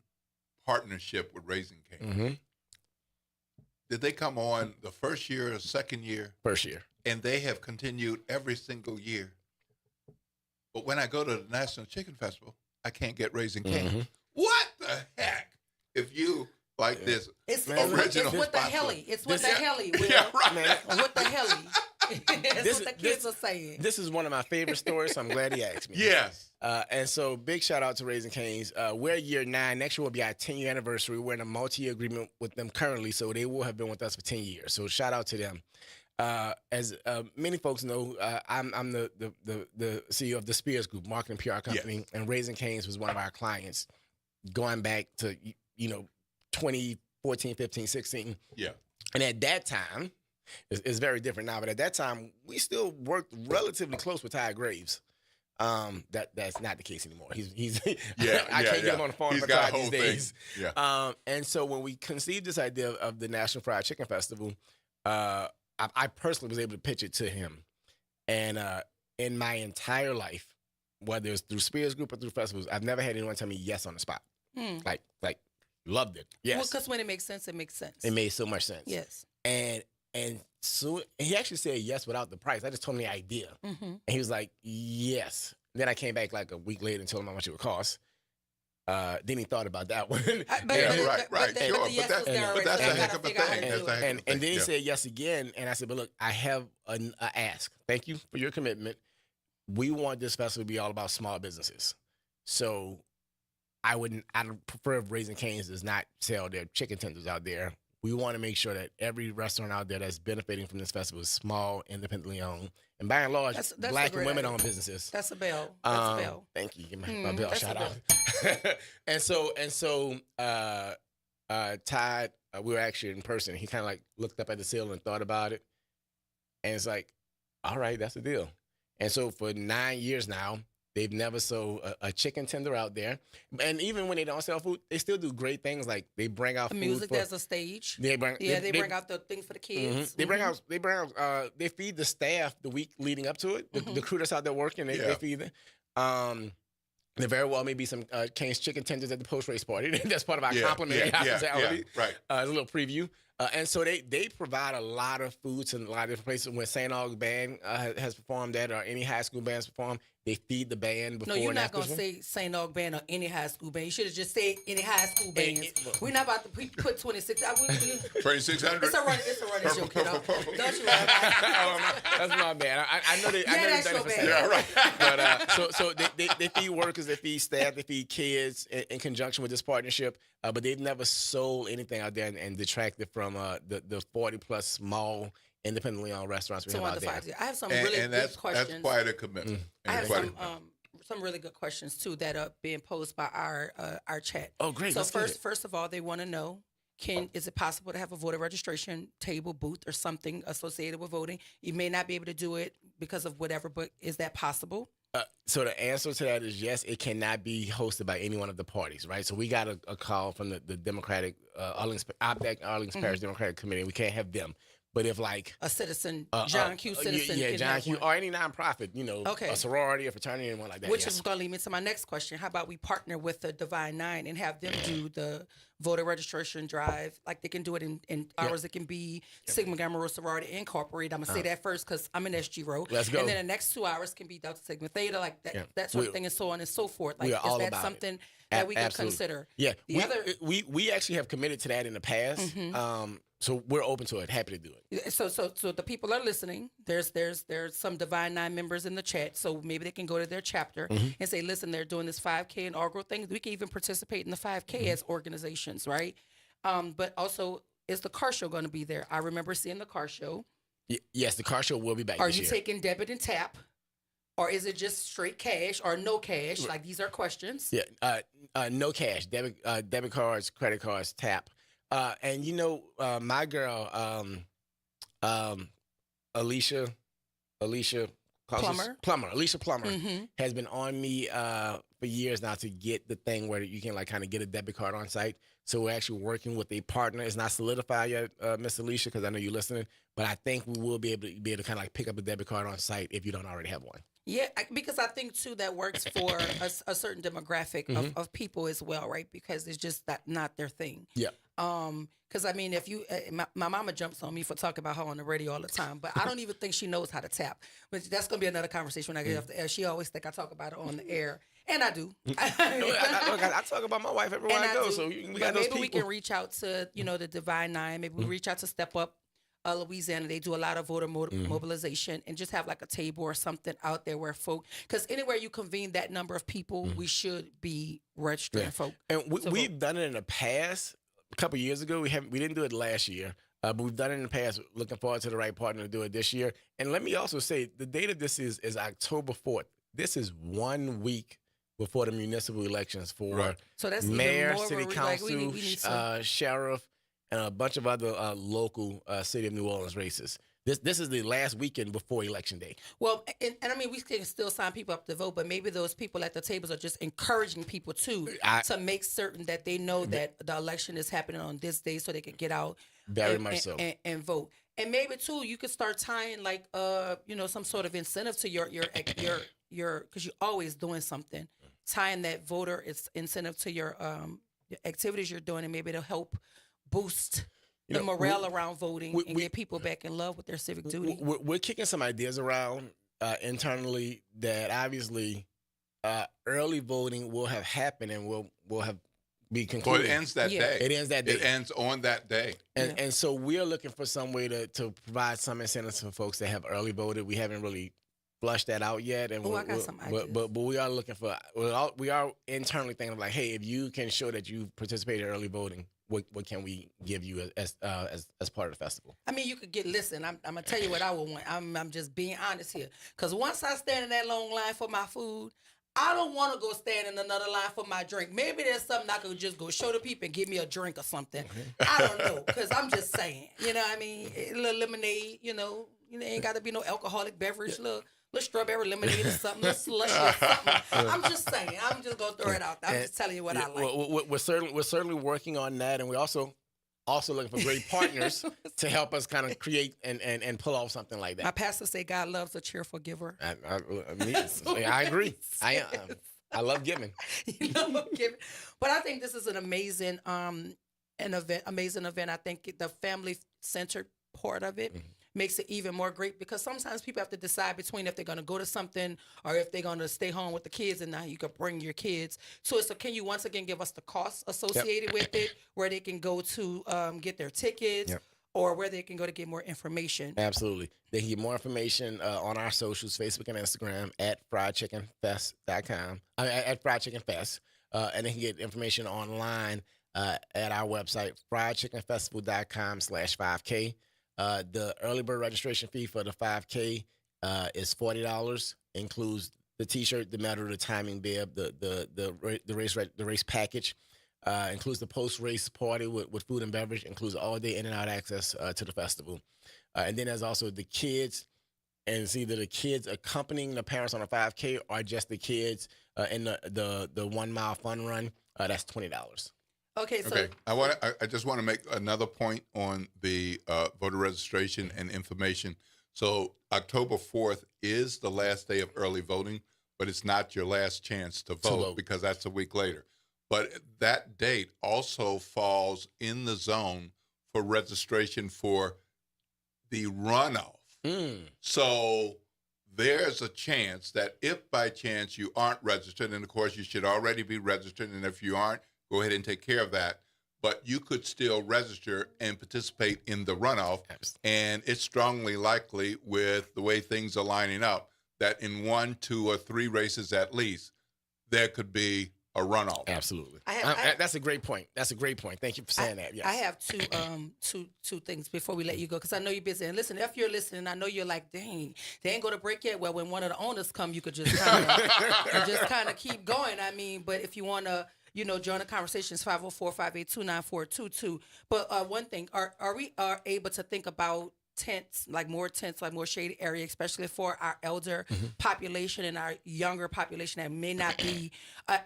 partnership with Raising Cane's. Mm-hmm. Did they come on the first year or second year? First year. And they have continued every single year. But when I go to the National Chicken Festival, I can't get Raising Cane's. Mm-hmm. What the heck? If you like this original it's what the heli. It's what the heli. Will. Yeah, right. What the heli. That's what the kids are saying. This is one of my favorite stories, so I'm glad he asked me. Yes. And so big shout out to Raising Cane's. We're year 9. Next year will be our 10-year anniversary. We're in a multi-year agreement with them currently, so they will have been with us for 10 years. So shout out to them. As many folks know, I'm the CEO of the Spears Group, marketing PR company, yes. And Raising Cane's was one of our clients going back to 2014, 15, 16. Yeah. And at that time, it's very different now, but at that time, we still worked relatively close with Ty Graves. That's not the case anymore. He's I can't get him on the phone for Ty these days. Yeah. And so when we conceived this idea of the National Fried Chicken Festival, I personally was able to pitch it to him. And in my entire life, whether it's through Spears Group or through festivals, I've never had anyone tell me yes on the spot. Like loved it. Yes. Well, because when it makes sense, it makes sense. It made so much sense. Yes. And so he actually said yes without the price. I just told him the idea. Mm-hmm. And he was like, yes. Then I came back like a week later and told him how much it would cost. Then he thought about that one. Right. Sure. But that's a heck of a thing. And then he said yes again. And I said, but look, I have an ask. Thank you for your commitment. We want this festival to be all about small businesses. So I'd prefer if Raising Cane's does not sell their chicken tenders out there. We want to make sure that every restaurant out there that's benefiting from this festival is small, independently owned. And by and large, that's Black and women-owned businesses. That's a bell. That's a bell. Thank you. Give my bell a shout out. And so Todd, we were actually in person. He kind of like looked up at the ceiling and thought about it. And it's like, all right, that's the deal. And so for 9 years now, they've never sold a chicken tender out there. And even when they don't sell food, they still do great things. Like they bring out food music. There's a stage. They bring out the things for the kids. Mm-hmm. They feed the staff the week leading up to it. The crew that's out there working, they feed them. There very well may be some Cane's chicken tenders at the post-race party. That's part of our complimentary hospitality. Right. A little preview. And so they provide a lot of foods in a lot of different places. When St. Aug's Band has performed that, or any high school bands perform, They feed the band before. No, you're and not after gonna the say St. Aug band or any high school band. You should have just said any high school bands. We're not about to put 26. 2,600. It's a running joke, you know. Don't you worry That's my bad. I know they. I know that's they've done your it for bad. But so they feed workers, they feed staff, they feed kids in conjunction with this partnership. But they've never sold anything out there and detracted from the 40+ small independently owned restaurants we have out there. I have some really good questions. That's quite a commitment. I have some really good questions too that are being posed by our chat. Oh, great! So Let's first of all, they want to know: is it possible to have a voter registration table, booth, or something associated with voting? You may not be able to do it because of whatever, but is that possible? So the answer to that is yes. It cannot be hosted by any one of the parties, right? So we got a call from the Democratic Arlington Parish Democratic Committee. We can't have them. But if like a citizen, John Q. Citizen, yeah, can John have Q. one. or any nonprofit, a sorority, a fraternity, anyone like that. Which is going to lead me to my next question. How about we partner with the Divine Nine and have them do the voter registration drive? Like they can do it in hours. It can be Sigma Gamma Rho Sorority Incorporated. I'm going to say that first because I'm an SG Rho. Let's go. And then the next 2 hours can be Delta Sigma Theta, like that sort of thing, and so on and so forth. Like, is that something that we can consider? Yeah. We actually have committed to that in the past. So we're open to it. Happy to do it. So the people are listening. There's some Divine Nine members in the chat, so maybe they can go to their chapter and say, listen, they're doing this 5K inaugural thing. We can even participate in the 5K as organizations, right? But also, is the car show going to be there? I remember seeing the car show. Yes, the car show will be back. Are this you year. taking debit and tap, or is it just straight cash or no cash? Like these are questions. Yeah, no cash, debit cards, credit cards, tap. And my girl, Alicia Plummer has been on me for years now to get the thing where you can like kind of get a debit card on site. So we're actually working with a partner. It's not solidified yet, Miss Alicia, because I know you're listening. But I think we will be able to kind of like pick up a debit card on site if you don't already have one. Yeah, because I think too that works for a certain demographic of people as well, right? Because it's just not their thing. Yeah. Because I mean, if you, my mama jumps on me for talking about her on the radio all the time, but I don't even think she knows how to tap. But that's gonna be another conversation when I get off the air. She always think I talk about it on the air, and I do. I talk about my wife everywhere I go. So we got those people. Maybe we can reach out to the Divine Nine. Maybe we reach out to Step Up Louisiana. They do a lot of voter mobilization, and just have like a table or something out there where folk, because anywhere you convene that number of people, we should be registering folk. And we've done it in the past. A couple years ago, we didn't do it last year, but we've done it in the past. Looking forward to the right partner to do it this year. And let me also say, the date of this is October 4th. This is 1 week before the municipal elections for so that's mayor, more city council, sheriff, and a bunch of other local city of New Orleans races. This is the last weekend before Election Day. Well, and I mean, we can still sign people up to vote, but maybe those people at the tables are just encouraging people to make certain that they know that the election is happening on this day so they can get out and vote. And maybe too, you could start tying like some sort of incentive to your because you're always doing something, tying that voter incentive to your activities you're doing, and maybe it'll help boost the morale around voting and get people back in love with their civic duty. We're kicking some ideas around internally that obviously early voting will have happened and will have be concluded. Well, it ends that day. It ends that day. It ends on that day. And so we're looking for some way to provide some incentives for folks that have early voted. We haven't really flushed that out yet. And I got some ideas. But we are looking for, we are internally thinking of like, hey, if you can show that you participated in early voting, what can we give you as part of the festival? I mean, you could listen, I'm going to tell you what I would want. I'm just being honest here. Because once I stand in that long line for my food, I don't want to go stand in another line for my drink. Maybe there's something I could just go show the people and give me a drink or something. I don't know, because I'm just saying. You know what I mean? A little lemonade, ain't got to be no alcoholic beverage. Little strawberry lemonade or something, little slush or something. I'm just saying. I'm just going to throw it out there. I'm just telling you what I like. We're certainly working on that, and we're also looking for great partners to help us kind of create and pull off something like that. My pastor say God loves a cheerful giver. I agree. I love giving. You love giving. But I think this is an amazing event. I think the family-centered part of it, makes it even more great because sometimes people have to decide between if they're going to go to something or if they're going to stay home with the kids, and now you can bring your kids. So can you once again give us the costs associated with it, where they can go to get their tickets or where they can go to get more information? Absolutely. They can get more information on our socials, Facebook and Instagram at friedchickenfest.com, at friedchickenfest. And they can get information online at our website, friedchickenfestival.com/5K. The early bird registration fee for the 5K is $40. Includes the T-shirt, the medal, the timing bib, the race package. Includes the post-race party with food and beverage. Includes all-day in and out access to the festival. And then there's also the kids, and it's either the kids accompanying the parents on a 5K or just the kids in the 1 mile fun run. That's $20. Okay, so okay. I just want to make another point on the voter registration and information. So October 4th is the last day of early voting, but it's not your last chance to vote because that's a week later. But that date also falls in the zone for registration for the runoff. So there's a chance that if by chance you aren't registered, and of course you should already be registered, and if you aren't, go ahead and take care of that. But you could still register and participate in the runoff. And it's strongly likely, with the way things are lining up, that in 1, 2, or 3 races at least, there could be a runoff. Absolutely. That's a great point. That's a great point. Thank you for saying that. Yes. I have two things before we let you go, because I know you're busy. And listen, if you're listening, I know you're like, dang, they ain't go to break yet. Well, when one of the owners come, you could just kind of keep going. I mean, but if you want to, join the conversations, 504-582-9422. But one thing, are we able to think about tents, like more shaded area, especially for our elder population and our younger population that may not be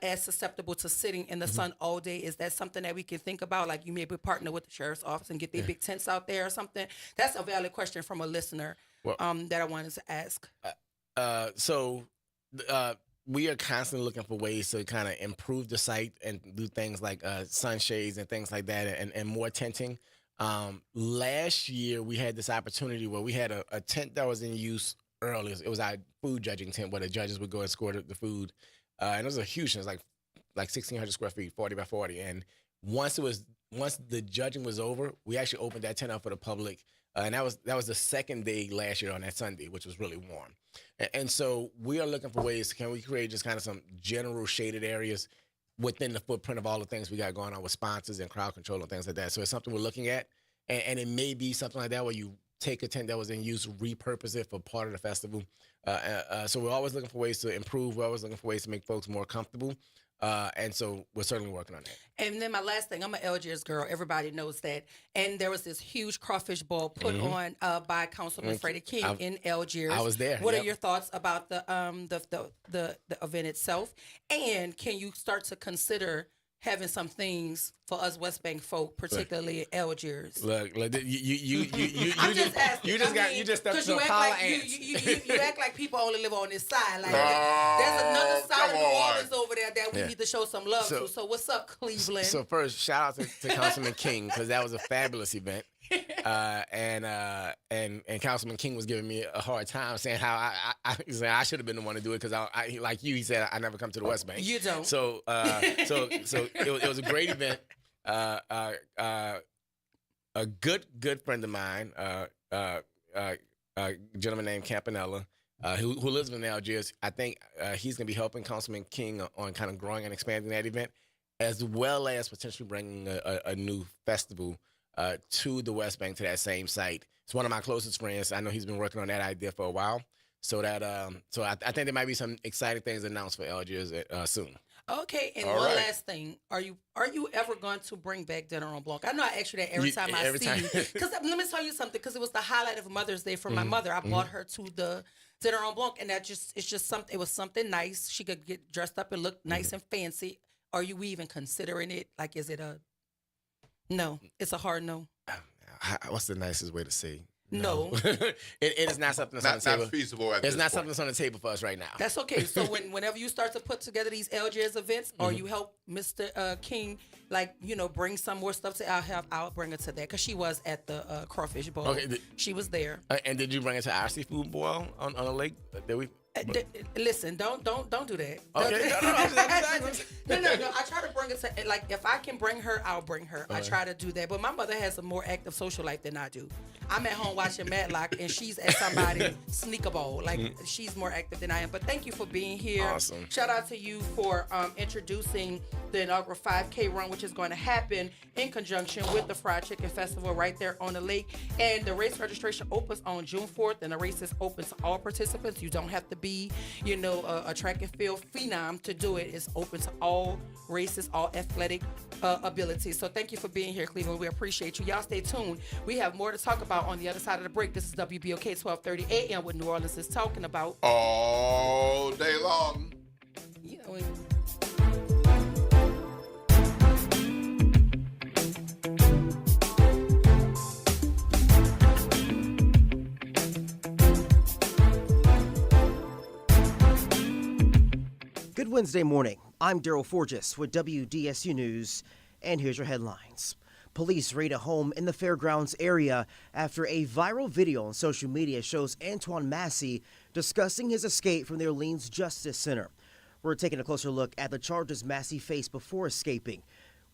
as susceptible to sitting in the sun all day? Is that something that we can think about? Like, you maybe partner with the sheriff's office and get their big tents out there or something? That's a valid question from a listener that I wanted to ask. We are constantly looking for ways to kind of improve the site and do things like sunshades and things like that, and more tenting. Last year, we had this opportunity where we had a tent that was in use early. It was our food judging tent where the judges would go and score the food. And it was a huge tent. It was like 1,600 square feet, 40 by 40. And once the judging was over, we actually opened that tent up for the public. And that was the second day last year on that Sunday, which was really warm. And so we are looking for ways, can we create just kind of some general shaded areas within the footprint of all the things we got going on with sponsors and crowd control and things like that. So it's something we're looking at. And it may be something like that where you take a tent that was in use, repurpose it for part of the festival. So we're always looking for ways to improve. We're always looking for ways to make folks more comfortable. And so we're certainly working on that. And then my last thing, I'm an Algiers girl. Everybody knows that. And there was this huge crawfish ball put on by Councilman Freddie King in Algiers. I was there. What are your thoughts about the event itself? And can you start to consider having some things for us West Bank folk, particularly in Algiers? Look, you just stepped to a pile of ants. You act like people only live on this side. Like there's another side of New Orleans over there that we need to show some love to. So what's up, Cleveland? So first, shout out to Councilman King, because that was a fabulous event. And Councilman King was giving me a hard time, saying how I should have been the one to do it, because I like you, he said I never come to the West Bank. You don't. So it was a great event. A good friend of mine, a gentleman named Campanella, who lives in Algiers. I think he's going to be helping Councilman King on kind of growing and expanding that event, as well as potentially bringing a new festival to the West Bank, to that same site. It's one of my closest friends. I know he's been working on that idea for a while. So that I think there might be some exciting things announced for Algiers soon. Okay, and one last thing. Are you ever going to bring back Dinner on Blanc? I know I ask you that every time I see you. Because let me tell you something, because it was the highlight of Mother's Day for my mother. I brought her to the Dinner on Blanc, and it was something nice. She could get dressed up and look nice and fancy. Are you even considering it? Like, is it no? It's a hard no. What's the nicest way to say No. It is not something that's on the table. Not feasible at It's this not point. something that's on the table for us right now. That's okay. So whenever you start to put together these LJS events, or you help Mr. King, bring some more stuff I'll bring her to that, because she was at the Crawfish Bowl. Okay, she was there. And did you bring it to our seafood boil on the lake? Did we? Listen, don't do that. Okay. No. I try to bring it to, if I can bring her, I'll bring her. I try to do that. But my mother has a more active social life than I do. I'm at home watching Matlock, and she's at somebody's sneaker bowl. She's more active than I am. But thank you for being here. Awesome. Shout out to you for introducing the inaugural 5K run, which is going to happen in conjunction with the Fried Chicken Festival right there on the lake. And the race registration opens on June 4th, and the race is open to all participants. You don't have to be, a track and field phenom to do it. It's open to all races, all athletic abilities. So thank you for being here, Cleveland. We appreciate you. Y'all stay tuned. We have more to talk about on the other side of the break. This is WBOK 1230 AM, what New Orleans is talking about all day long. Good Wednesday morning. I'm Daryl Forges with WDSU News, and here's your headlines. Police raid a home in the fairgrounds area after a viral video on social media shows Antoine Massey discussing his escape from the Orleans Justice Center. We're taking a closer look at the charges Massey faced before escaping.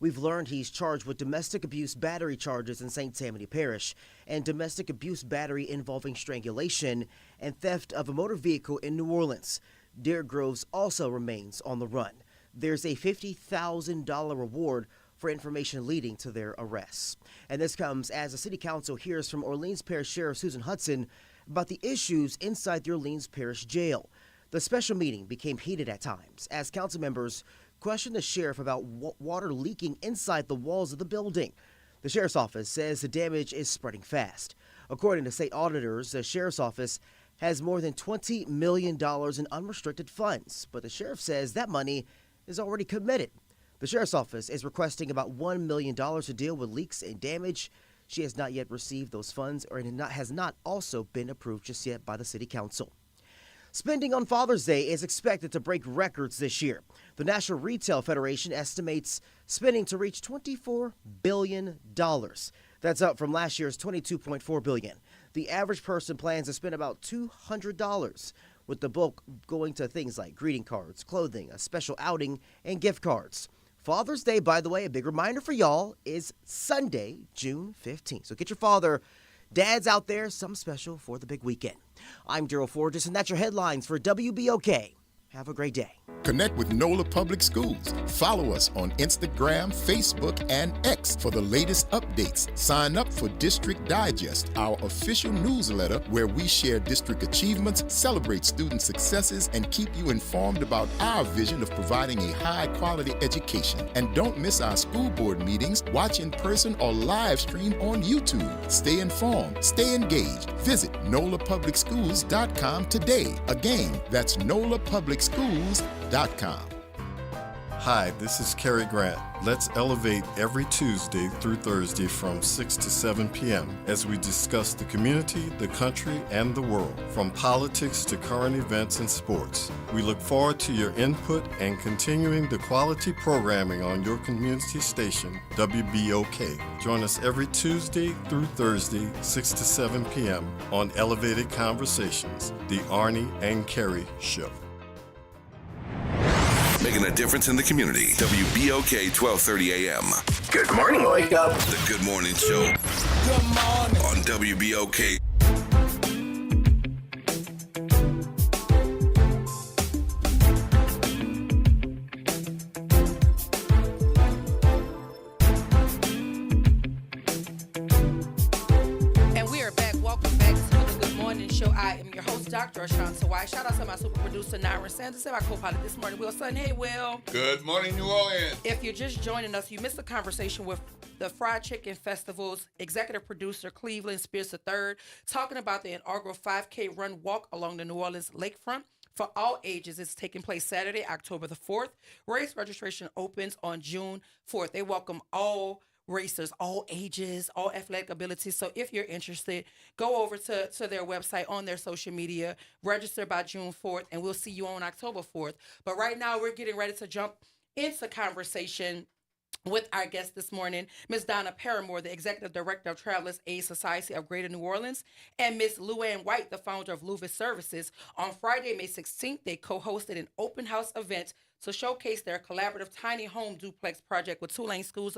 We've learned he's charged with domestic abuse battery charges in St. Tammany Parish and domestic abuse battery involving strangulation and theft of a motor vehicle in New Orleans. Derek Groves also remains on the run. There's a $50,000 reward for information leading to their arrests. And this comes as the City Council hears from Orleans Parish Sheriff Susan Hudson about the issues inside the Orleans Parish Jail. The special meeting became heated at times as council members questioned the sheriff about water leaking inside the walls of the building. The sheriff's office says the damage is spreading fast. According to state auditors, the sheriff's office has more than $20 million in unrestricted funds, but the sheriff says that money is already committed. The sheriff's office is requesting about $1 million to deal with leaks and damage. She has not yet received those funds or has not also been approved just yet by the city council. Spending on Father's Day is expected to break records this year. The National Retail Federation estimates spending to reach $24 billion. That's up from last year's $22.4 billion. The average person plans to spend about $200, with the bulk going to things like greeting cards, clothing, a special outing, and gift cards. Father's Day, by the way, a big reminder for y'all, is Sunday, June 15th. So get your father, dads out there, something special for the big weekend. I'm Daryl Forges, and that's your headlines for WBOK. Have a great day. Connect with NOLA Public Schools. Follow us on Instagram, Facebook, and X for the latest updates. Sign up for District Digest, our official newsletter where we share district achievements, celebrate student successes, and keep you informed about our vision of providing a high-quality education. And don't miss our school board meetings. Watch in person or live stream on YouTube. Stay informed. Stay engaged. Visit NOLAPublicSchools.com today. Again, that's NOLAPublicSchools.com. Hi, this is Cary Grant. Let's elevate every Tuesday through Thursday from 6 to 7 p.m. as we discuss the community, the country, and the world, from politics to current events and sports. We look forward to your input and continuing the quality programming on your community station, WBOK. Join us every Tuesday through Thursday, 6 to 7 p.m. on Elevated Conversations, the Arnie and Cary Show. Making a difference in the community. WBOK 1230 AM. Good morning, Wake Up. The Good Morning Show. Good morning. On WBOK. And we are back. Welcome back to the Good Morning Show. I am your host, Dr. Ashanta White. Shout out to my super producer, Naira Sanders, and my co-pilot this morning, Will Sutton. Hey, Will. Good morning, New Orleans. If you're just joining us, you missed a conversation with the Fried Chicken Festival's executive producer, Cleveland Spears III, talking about the inaugural 5K run walk along the New Orleans lakefront. For all ages, it's taking place Saturday, October the 4th. Race registration opens on June 4th. They welcome all racers, all ages, all athletic abilities. So if you're interested, go over to their website, on their social media, register by June 4th, and we'll see you on October 4th. But right now, we're getting ready to jump into conversation with our guest this morning, Ms. Donna Paramore, the Executive Director of Travelers Aid Society of Greater New Orleans, and Ms. Luann White, the founder of Louvis Services. On Friday, May 16th, they co-hosted an open house event to showcase their collaborative tiny home duplex project with Tulane School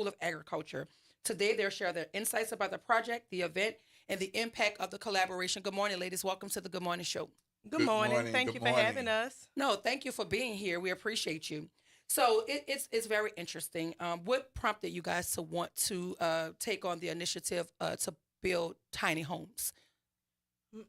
of Agriculture. Today, they'll share their insights about the project, the event, and the impact of the collaboration. Good morning, ladies. Welcome to the Good Morning Show. Good morning. Thank you for having us. No, thank you for being here. We appreciate you. So it's very interesting. What prompted you guys to want to take on the initiative to build tiny homes?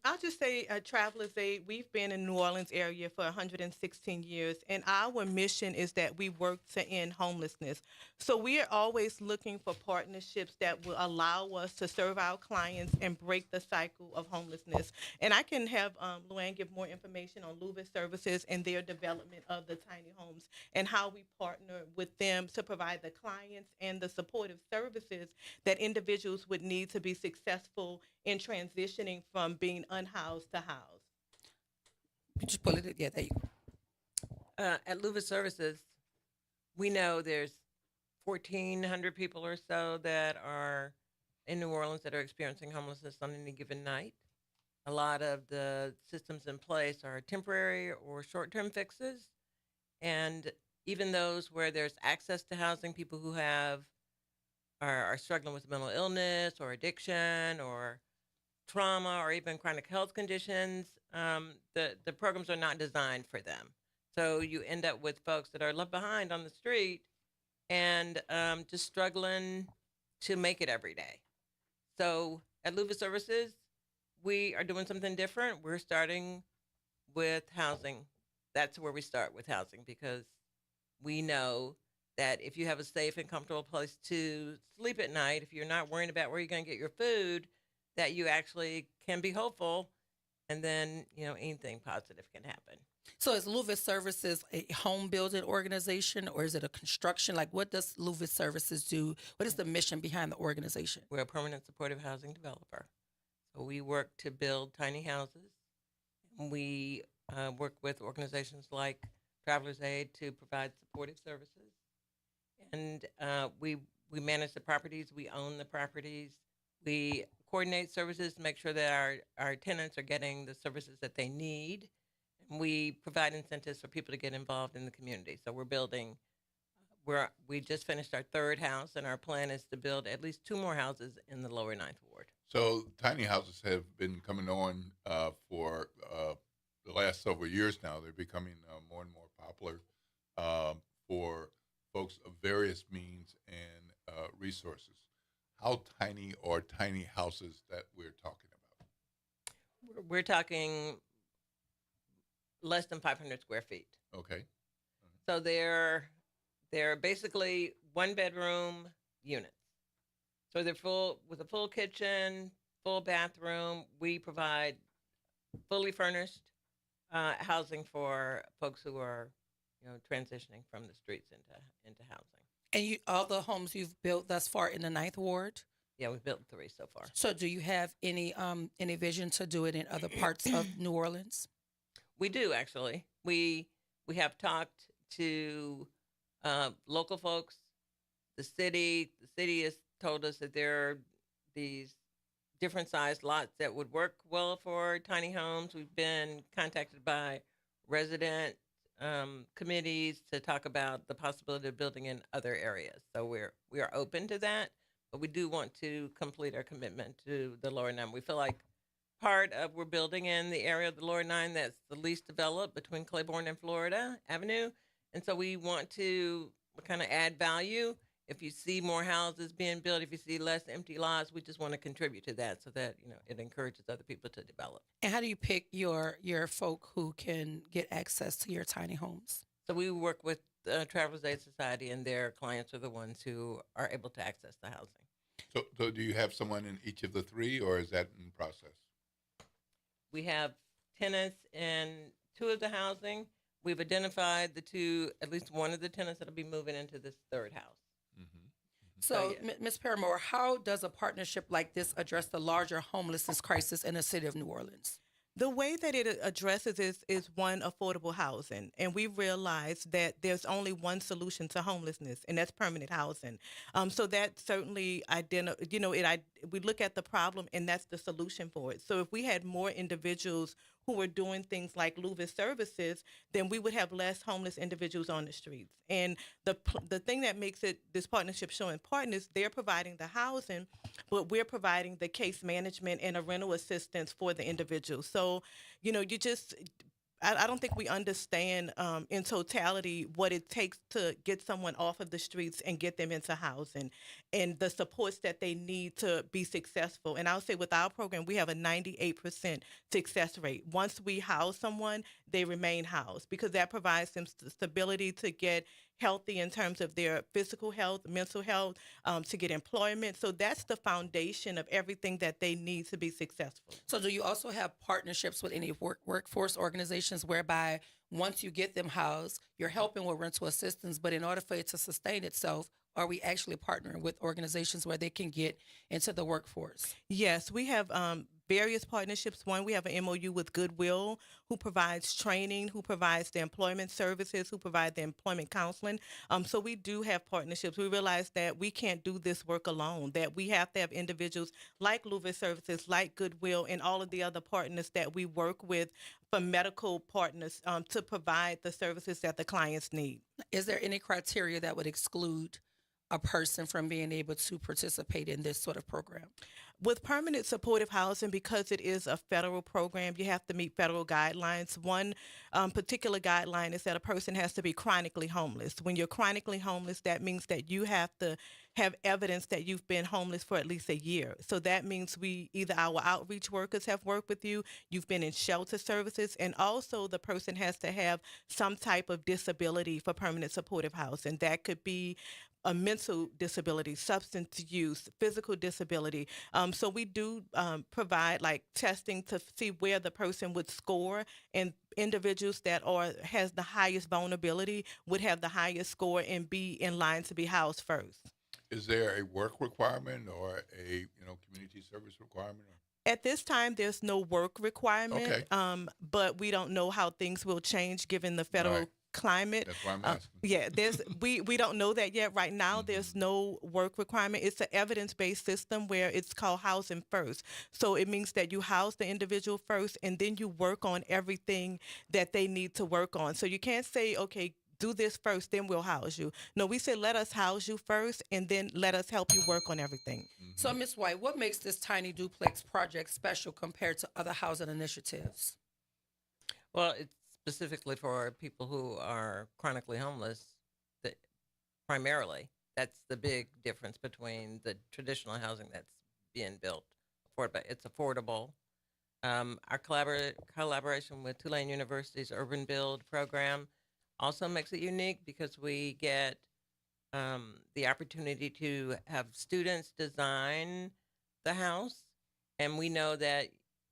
I'll just say Travelers Aid, we've been in New Orleans area for 116 years, and our mission is that we work to end homelessness. So we are always looking for partnerships that will allow us to serve our clients and break the cycle of homelessness. And I can have Luann give more information on Louvis Services and their development of the tiny homes and how we partner with them to provide the clients and the supportive services that individuals would need to be successful in transitioning from being unhoused to housed. You just pull it. Yeah, there you go. At Louvis Services, we know there's 1,400 people or so that are in New Orleans that are experiencing homelessness on any given night. A lot of the systems in place are temporary or short-term fixes, and even those where there's access to housing, people who are struggling with mental illness or addiction or trauma or even chronic health conditions, the programs are not designed for them. So you end up with folks that are left behind on the street and just struggling to make it every day. So at Louvis Services, we are doing something different. We're starting with housing. That's where we start, with housing, because we know that if you have a safe and comfortable place to sleep at night, if you're not worrying about where you're going to get your food, that you actually can be hopeful, and then, anything positive can happen. So is Louvis Services a home building organization, or is it a construction? Like, what does Louvis Services do? What is the mission behind the organization? We're a permanent supportive housing developer. So we work to build tiny houses. We work with organizations like Travelers Aid to provide supportive services. And we manage the properties. We own the properties. We coordinate services to make sure that our tenants are getting the services that they need. And we provide incentives for people to get involved in the community. So we just finished our third house, and our plan is to build at least 2 more houses in the lower 9th Ward. So tiny houses have been coming on for the last several years now. They're becoming more and more popular for folks of various means and resources. How tiny are tiny houses that we're talking about? We're talking less than 500 square feet. Okay. So they're basically 1-bedroom units. So they're with a full kitchen, full bathroom. We provide fully furnished housing for folks who are, transitioning from the streets into housing. And all the homes you've built thus far in the 9th Ward? Yeah, we've built 3 so far. So do you have any vision to do it in other parts of New Orleans? We do, actually. We have talked to local folks, the city. The city has told us that there are these different sized lots that would work well for tiny homes. We've been contacted by resident committees to talk about the possibility of building in other areas. So we are open to that, but we do want to complete our commitment to the lower 9. We feel like we're building in the area of the lower 9 that's the least developed between Claiborne and Florida Avenue. And so we want to kind of add value. If you see more houses being built, if you see less empty lots, we just want to contribute to that so that, it encourages other people to develop. And how do you pick your folk who can get access to your tiny homes? So we work with Travelers Aid Society, and their clients are the ones who are able to access the housing. So do you have someone in each of the 3, or is that in process? We have tenants in 2 of the housing. We've identified at least one of the tenants that'll be moving into this 3rd house. So, Ms. Paramore, how does a partnership like this address the larger homelessness crisis in the city of New Orleans? The way that it addresses is one, affordable housing, and we realize that there's only one solution to homelessness, and that's permanent housing. So that certainly we look at the problem, and that's the solution for it. So if we had more individuals who were doing things like Louvis services, then we would have less homeless individuals on the streets. And the thing that makes this partnership so important is they're providing the housing, but we're providing the case management and a rental assistance for the individual. So, I don't think we understand in totality what it takes to get someone off of the streets and get them into housing and the supports that they need to be successful. And I'll say with our program, we have a 98% success rate. Once we house someone, they remain housed because that provides them stability to get healthy in terms of their physical health, mental health, to get employment. So that's the foundation of everything that they need to be successful. So do you also have partnerships with any workforce organizations whereby once you get them housed, you're helping with rental assistance, but in order for it to sustain itself, are we actually partnering with organizations where they can get into the workforce? Yes, we have various partnerships. One, we have an MOU with Goodwill, who provides training, who provides the employment services, who provide the employment counseling. So we do have partnerships. We realize that we can't do this work alone, that we have to have individuals like Louvis Services, like Goodwill, and all of the other partners that we work with for medical partners to provide the services that the clients need. Is there any criteria that would exclude a person from being able to participate in this sort of program? With permanent supportive housing, because it is a federal program, you have to meet federal guidelines. One particular guideline is that a person has to be chronically homeless. When you're chronically homeless, that means that you have to have evidence that you've been homeless for at least a year. So that means either our outreach workers have worked with you, you've been in shelter services, and also the person has to have some type of disability for permanent supportive housing. That could be a mental disability, substance use, physical disability. So we do provide like testing to see where the person would score, and individuals that has the highest vulnerability would have the highest score and be in line to be housed first. Is there a work requirement or a community service requirement? At this time, there's no work requirement, Okay. But we don't know how things will change given the federal climate. That's why I'm asking. We don't know that yet. Right now, there's no work requirement. It's an evidence-based system where it's called housing first. So it means that you house the individual first, and then you work on everything that they need to work on. So you can't say, okay, do this first, then we'll house you. No, we say let us house you first, and then let us help you work on everything. So, Ms. White, what makes this tiny duplex project special compared to other housing initiatives? Well, it's specifically for people who are chronically homeless, primarily. That's the big difference between the traditional housing that's being built. It's affordable. Our collaboration with Tulane University's Urban Build program also makes it unique because we get the opportunity to have students design the house, and we know that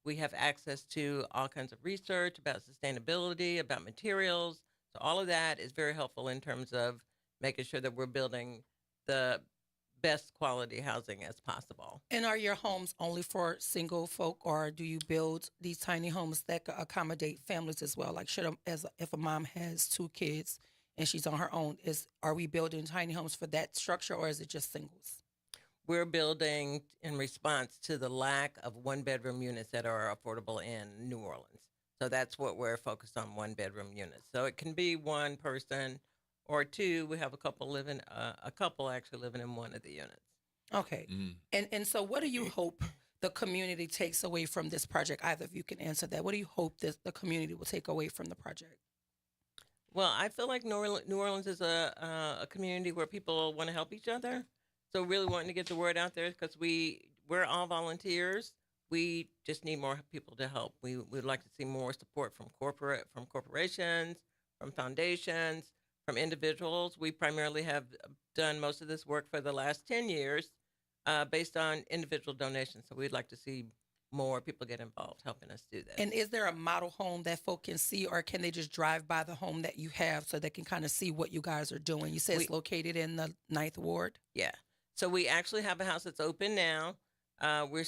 we have access to all kinds of research about sustainability, about materials. So all of that is very helpful in terms of making sure that we're building the best quality housing as possible. And are your homes only for single folk, or do you build these tiny homes that could accommodate families as well? Like, if a mom has 2 kids and she's on her own, are we building tiny homes for that structure, or is it just singles? We're building in response to the lack of 1-bedroom units that are affordable in New Orleans. So that's what we're focused on, 1-bedroom units. So it can be one person or 2. We have a couple actually living in one of the units. Okay. And so what do you hope the community takes away from this project? Either of you can answer that. What do you hope that the community will take away from the project? Well, I feel like New Orleans is a community where people want to help each other. So really wanting to get the word out there because we're all volunteers. We just need more people to help. We'd like to see more support from corporations, from foundations, from individuals. We primarily have done most of this work for the last 10 years based on individual donations. So we'd like to see more people get involved helping us do that. And is there a model home that folk can see, or can they just drive by the home that you have so they can kind of see what you guys are doing? You said it's located in the 9th Ward? Yeah. So we actually have a house that's open now. We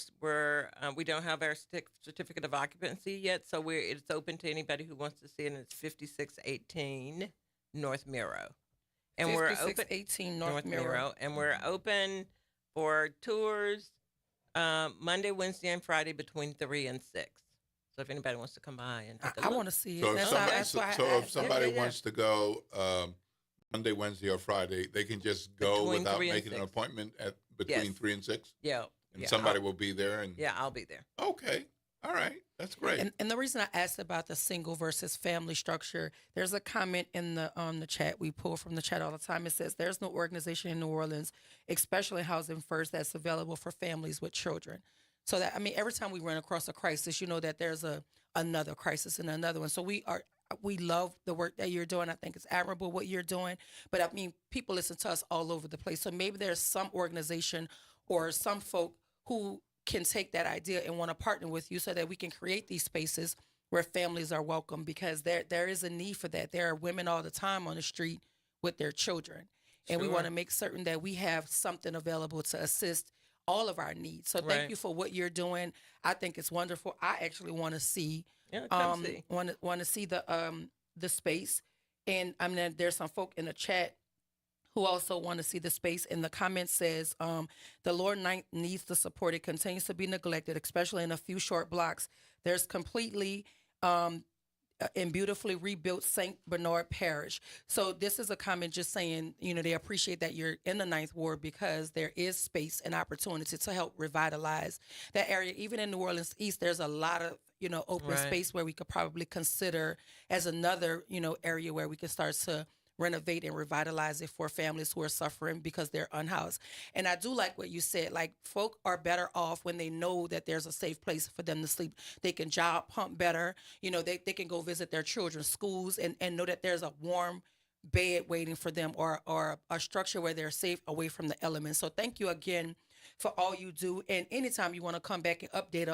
don't have our certificate of occupancy yet, so it's open to anybody who wants to see it. And it's 5618 North Miro, and we're open 5618 North Miro, and we're open for tours Monday, Wednesday, and Friday between 3 and 6. So if anybody wants to come by and take a look. I want to see it. So if somebody wants to go Monday, Wednesday, or Friday, they can just go Between without 3 and making an 6. appointment between Yes. 3 and 6? Yeah. And somebody will be there. I'll be there. Okay. All right. That's great. And the reason I asked about the single versus family structure, there's a comment in the chat. We pull from the chat all the time. It says there's no organization in New Orleans, especially Housing First, that's available for families with children. So that, I mean, every time we run across a crisis, you know that there's another crisis and another one. So we love the work that you're doing. I think it's admirable what you're doing. But I mean, people listen to us all over the place. So maybe there's some organization or some folk who can take that idea and want to partner with you so that we can create these spaces where families are welcome, because there is a need for that. There are women all the time on the street with their children. And we want to make certain that we have something available to assist all of our needs. So thank you for what you're doing. I think it's wonderful. I actually want to see want to see the space. And I mean, there's some folk in the chat who also want to see the space. And the comment says, the Lord needs the support. It continues to be neglected, especially in a few short blocks. There's completely and beautifully rebuilt St. Bernard Parish. So this is a comment just saying, you know, they appreciate that you're in the 9th Ward because there is space and opportunity to help revitalize that area. Even in New Orleans East, there's a lot of, you know, open space where we could probably consider as another, you know, area where we could start to renovate and revitalize it for families who are suffering because they're unhoused. And I do like what you said, like folk are better off when they know that there's a safe place for them to sleep. They can job hunt better. You know, they can go visit their children's schools and know that there's a warm bed waiting for them or a structure where they're safe away from the elements. So thank you again for all you do. And anytime you want to come back and update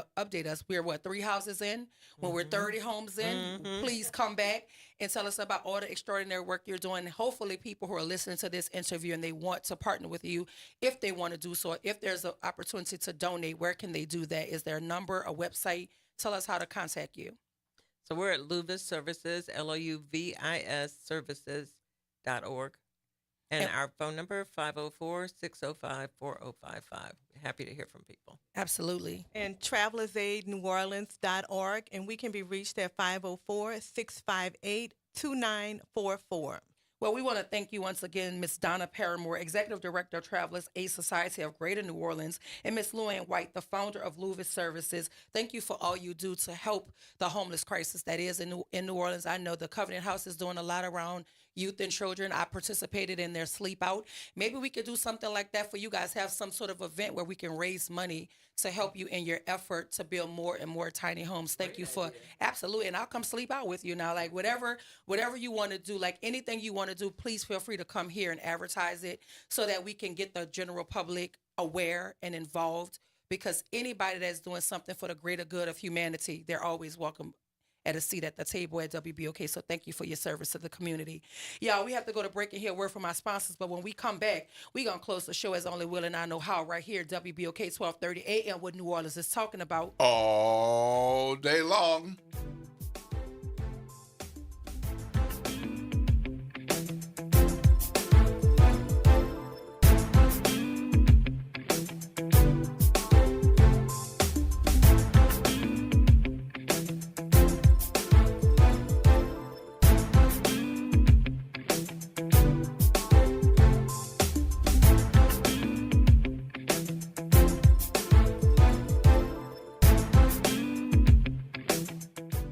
us, we're 3 houses in? When we're 30 homes in, please come back and tell us about all the extraordinary work you're doing. Hopefully people who are listening to this interview and they want to partner with you, if they want to do so, if there's an opportunity to donate, where can they do that? Is there a number, a website? Tell us how to contact you. So we're at Louvis Services, LOUVIS services.org. And our phone number, 504-605-4055. Happy to hear from people. Absolutely. And travelersaidneworleans.org. And we can be reached at 504-658-2944. Well, we want to thank you once again, Ms. Donna Paramore, Executive Director of Travelers Aid Society of Greater New Orleans, and Ms. Luann White, the founder of Louvis Services. Thank you for all you do to help the homeless crisis that is in New Orleans. I know the Covenant House is doing a lot around youth and children. I participated in their sleep out. Maybe we could do something like that for you guys, have some sort of event where we can raise money to help you in your effort to build more and more tiny homes. Thank you for absolutely. And I'll come sleep out with you now. Like whatever you want to do, like anything you want to do, please feel free to come here and advertise it so that we can get the general public aware and involved, because anybody that's doing something for the greater good of humanity, they're always welcome at a seat at the table at WBOK. So thank you for your service to the community. Y'all, we have to go to break and hear a word from our sponsors, but when we come back, we're going to close the show as only Will and I know how right here at WBOK 1230 AM, what New Orleans is talking about all day long.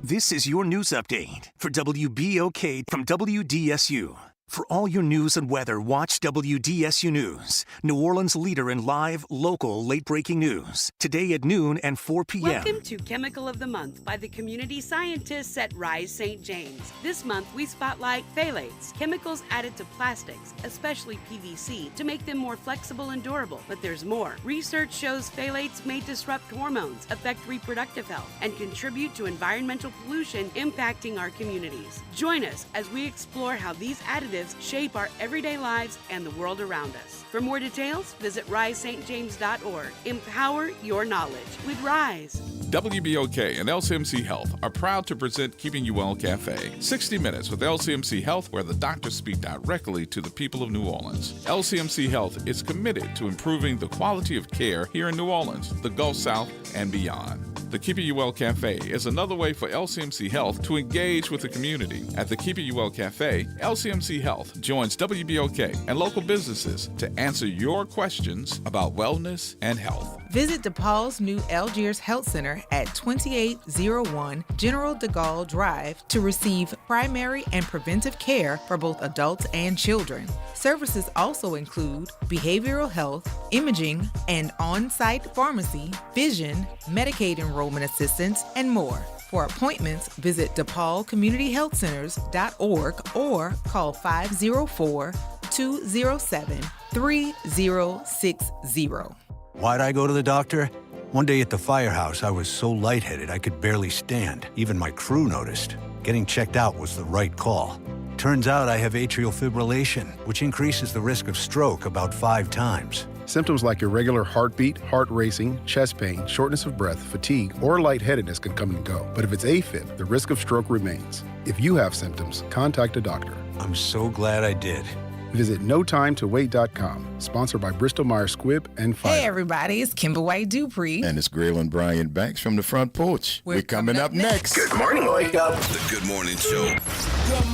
This is your news update for WBOK from WDSU. For all your news and weather, watch WDSU News, New Orleans' leader in live, local, late-breaking news. Today at noon and 4 p.m. Welcome to Chemical of the Month by the community scientists at Rise St. James. This month, we spotlight phthalates, chemicals added to plastics, especially PVC, to make them more flexible and durable. But there's more. Research shows phthalates may disrupt hormones, affect reproductive health, and contribute to environmental pollution impacting our communities. Join us as we explore how these additives initiatives shape our everyday lives and the world around us. For more details, visit risestjames.org. Empower your knowledge with Rise. WBOK and LCMC Health are proud to present Keeping You Well Cafe. 60 minutes with LCMC Health, where the doctors speak directly to the people of New Orleans. LCMC Health is committed to improving the quality of care here in New Orleans, the Gulf South, and beyond. The Keeping You Well Cafe is another way for LCMC Health to engage with the community. At the Keeping You Well Cafe, LCMC Health joins WBOK and local businesses to answer your questions about wellness and health. Visit DePaul's new Algiers Health Center at 2801 General de Gaulle Drive to receive primary and preventive care for both adults and children. Services also include behavioral health, imaging, and on-site pharmacy, vision, Medicaid enrollment assistance, and more. For appointments, visit DePaulCommunityHealthCenters.org or call 504-207-3060. Why'd I go to the doctor? One day at the firehouse, I was so lightheaded I could barely stand. Even my crew noticed. Getting checked out was the right call. Turns out I have atrial fibrillation, which increases the risk of stroke about 5 times. Symptoms like irregular heartbeat, heart racing, chest pain, shortness of breath, fatigue, or lightheadedness can come and go. But if it's AFib, the risk of stroke remains. If you have symptoms, contact a doctor. I'm so glad I did. Visit NoTimeToWait.com. Sponsored by Bristol-Myers Squibb and Pfizer. Hey everybody, it's Kimber White Dupree. And it's Graylin Bryant Banks from the front porch. We're coming up next. Good morning, Wake Up. The Good Morning Show. Good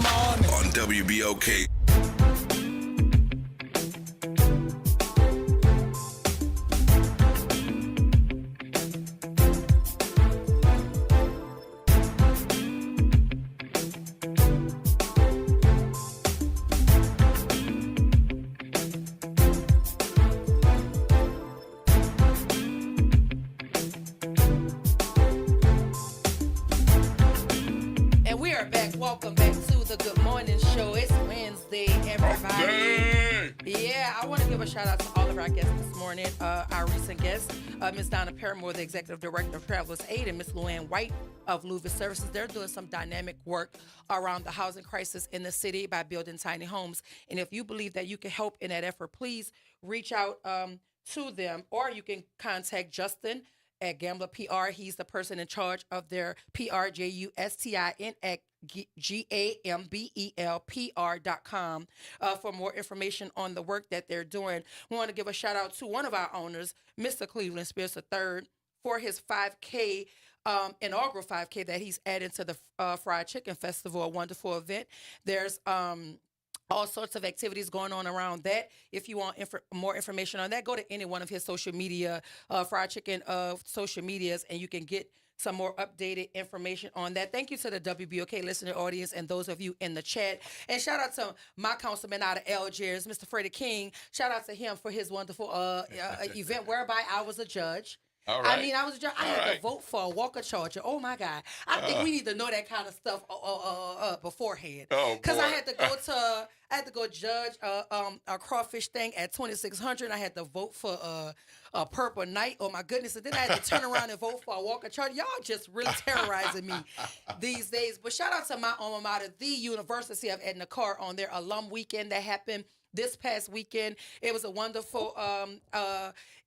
morning. On WBOK. Welcome back to the Good Morning Show. It's Wednesday, everybody. Yeah, I want to give a shout out to all of our guests this morning. Our recent guests, Ms. Donna Paramore, the Executive Director of Travelers Aid, and Ms. Luann White of Louisville Services. They're doing some dynamic work around the housing crisis in the city by building tiny homes. And if you believe that you can help in that effort, please reach out to them, or you can contact Justin at Gambler PR. He's the person in charge of their PR, JUSTIN at GAMBELPR.com for more information on the work that they're doing. We want to give a shout out to one of our owners, Mr. Cleveland Spears III, for his 5K, inaugural 5K that he's added to the Fried Chicken Festival, a wonderful event. There's all sorts of activities going on around that. If you want more information on that, go to any one of his social media, Fried Chicken social medias, and you can get some more updated information on that. Thank you to the WBOK listener audience and those of you in the chat. And shout out to my councilman out of Algiers, Mr. Freddie King. Shout out to him for his wonderful event whereby I was a judge. All right. I mean, I was a judge. I had to vote for a Walker Charger. Oh my God! I think we need to know that kind of stuff beforehand. Oh, because I had to go judge a crawfish thing at 2600. I had to vote for a Purple Night. Oh my goodness! And then I had to turn around and vote for a Walker Charger. Y'all just really terrorizing me these days. But shout out to my alma mater, the University of Edna Karr, on their alum weekend that happened this past weekend. It was a wonderful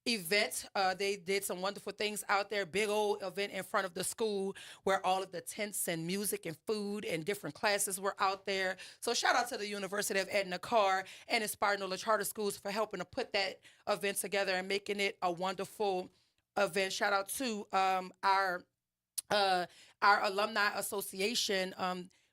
event. They did some wonderful things out there. Big old event in front of the school where all of the tents and music and food and different classes were out there. So shout out to the University of Edna Karr and Inspired Knowledge Charter Schools for helping to put that event together and making it a wonderful event. Shout out to our alumni association.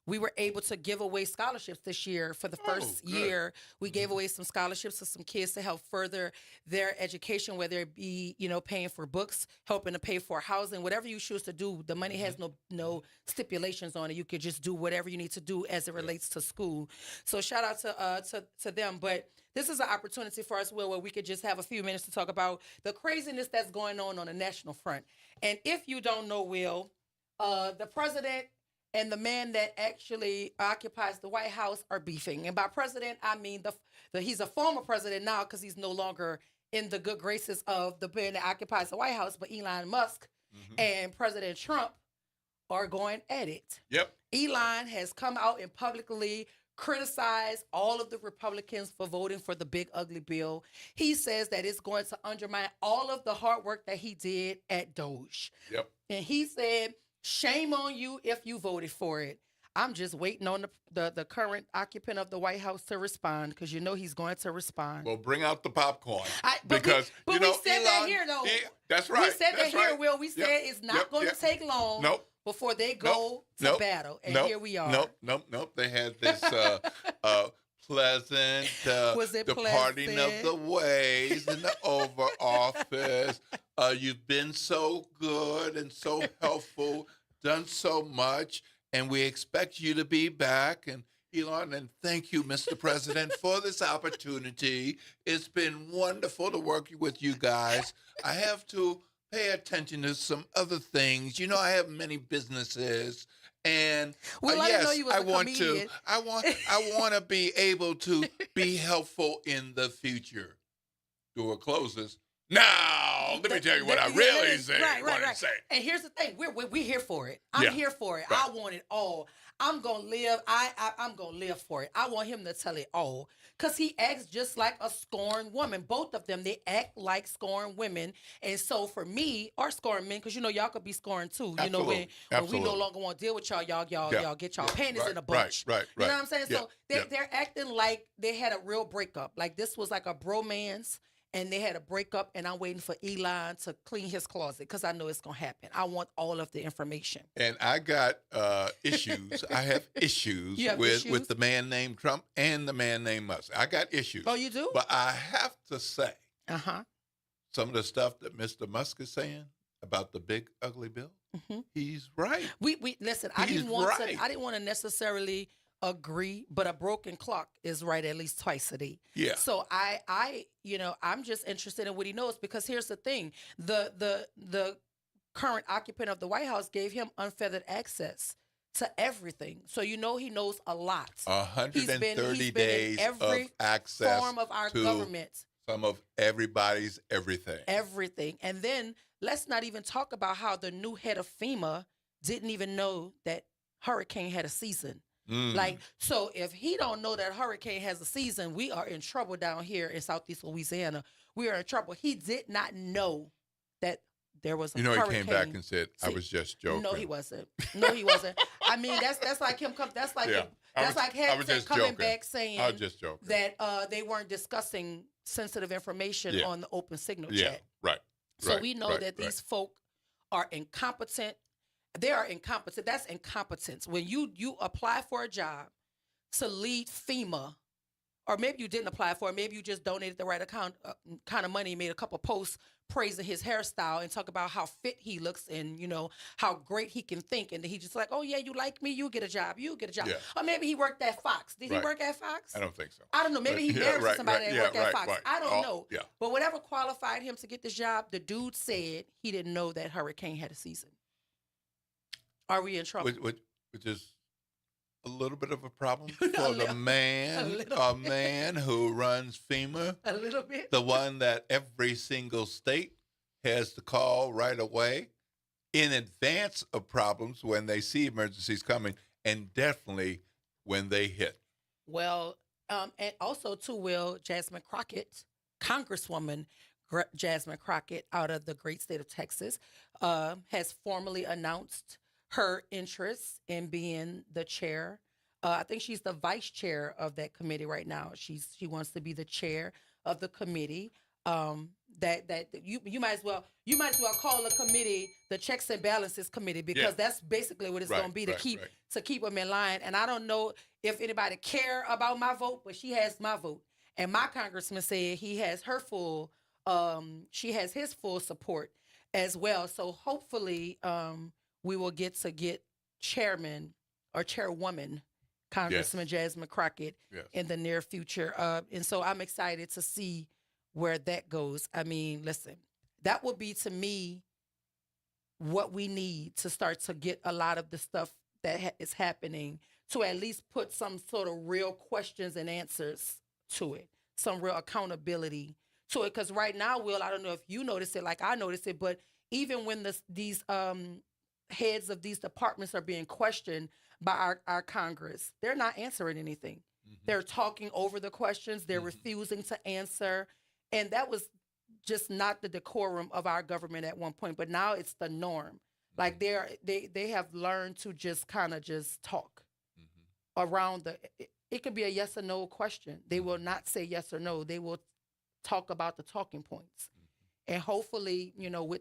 We were able to give away scholarships this year for the first year. We gave away some scholarships to some kids to help further their education, whether it be, paying for books, helping to pay for housing, whatever you choose to do. The money has no stipulations on it. You could just do whatever you need to do as it relates to school. So shout out to them. But this is an opportunity for us, Will, where we could just have a few minutes to talk about the craziness that's going on the national front. And if you don't know, Will, the president and the man that actually occupies the White House are beefing. And by president, I mean he's a former president now because he's no longer in the good graces of the man that occupies the White House. But Elon Musk and President Trump are going at it. Yep. Elon has come out and publicly criticized all of the Republicans for voting for the big ugly bill. He says that it's going to undermine all of the hard work that he did at Doge. Yep. And he said, shame on you if you voted for it. I'm just waiting on the current occupant of the White House to respond, because you know he's going to respond. Well, bring out the popcorn. But we said that here, though. That's right. We said that's that here, right. Will. We said it's not going to take long before they go to battle. And here we are. Nope. They had this pleasant departing of the ways in the Oval Office. You've been so good and so helpful, done so much, and we expect you to be back. And Elon, and thank you, Mr. President, for this opportunity. It's been wonderful to work with you guys. I have to pay attention to some other things. You know, I have many businesses. And well, I didn't know you was a comedian. I want to be able to be helpful in the future. Door closes. Now, let me tell you what I really say. Right. And here's the thing: we're here for it. I'm here for it. Right. I want it all. I'm gonna live. I'm gonna live for it. I want him to tell it all, cause he acts just like a scorned woman. Both of them, they act like scorned women. And so for me, or scorned men, cause you know y'all could be scorned too. You know when we no longer want to deal with y'all get y'all panties in a bunch. Right. You know what I'm saying? So they're acting like they had a real breakup. Like this was like a bromance. And they had a breakup, and I'm waiting for Elon to clean his closet because I know it's going to happen. I want all of the information. And I got issues. I have issues with the man named Trump and the man named Musk. I got issues. Oh, you do? But I have to say, some of the stuff that Mr. Musk is saying about the big ugly bill, he's right. We listen. I didn't want to necessarily agree, but a broken clock is right at least twice a day. Yeah. So I'm just interested in what he knows, because here's the thing: the current occupant of the White House gave him unfettered access to everything. So you know he knows a lot. 130 days in every of access form of our to government. Some of everybody's everything. Everything. And then let's not even talk about how the new head of FEMA didn't even know that hurricane had a season. Like, so if he don't know that hurricane has a season, we are in trouble down here in Southeast Louisiana. We are in trouble. He did not know that there was a hurricane. He came back and said, I was just joking. No, he wasn't. I mean, that's like him coming back saying that they weren't discussing sensitive information on the open signal chat. Right. So we know that these folk are incompetent. They are incompetent. That's incompetence. When you apply for a job to lead FEMA, or maybe you didn't apply for it, maybe you just donated the right kind of money, made a couple posts praising his hairstyle and talk about how fit he looks and, you know, how great he can think. And then he just like, oh, yeah, you like me? You get a job. You get a job. Yeah. Or maybe he worked at Fox. Did he work at Fox? I don't think so. I don't know. Maybe he married to somebody that worked at Fox. Right. I don't know. Yeah. But whatever qualified him to get this job, the dude said he didn't know that hurricane had a season. Are we in trouble? Which is a little bit of a problem for the man who runs FEMA. A little bit. The one that every single state has to call right away in advance of problems when they see emergencies coming, and definitely when they hit. Well, and also too, Will, Jasmine Crockett, Congresswoman Jasmine Crockett out of the great state of Texas, has formally announced her interest in being the chair. I think she's the vice chair of that committee right now. She wants to be the chair of the committee. That you might as well call the committee the Checks and Balances Committee, because that's basically what it's going to be to keep them in line. And I don't know if anybody care about my vote, but she has my vote, and my congressman said he has her full. She has his full support as well. So hopefully, we will get chairman or chairwoman, Congressman Jasmine Crockett, in the near future. And so I'm excited to see where that goes. I mean, listen, that would be to me what we need to start to get a lot of the stuff that is happening, to at least put some sort of real questions and answers to it, some real accountability to it. Because right now, Will, I don't know if you notice it like I noticed it, but even when these heads of these departments are being questioned by our Congress, they're not answering anything. They're talking over the questions. They're refusing to answer. And that was just not the decorum of our government at one point. But now it's the norm. Like they have learned to just kind of just talk around it could be a yes or no question. They will not say yes or no. They will talk about the talking points. And hopefully,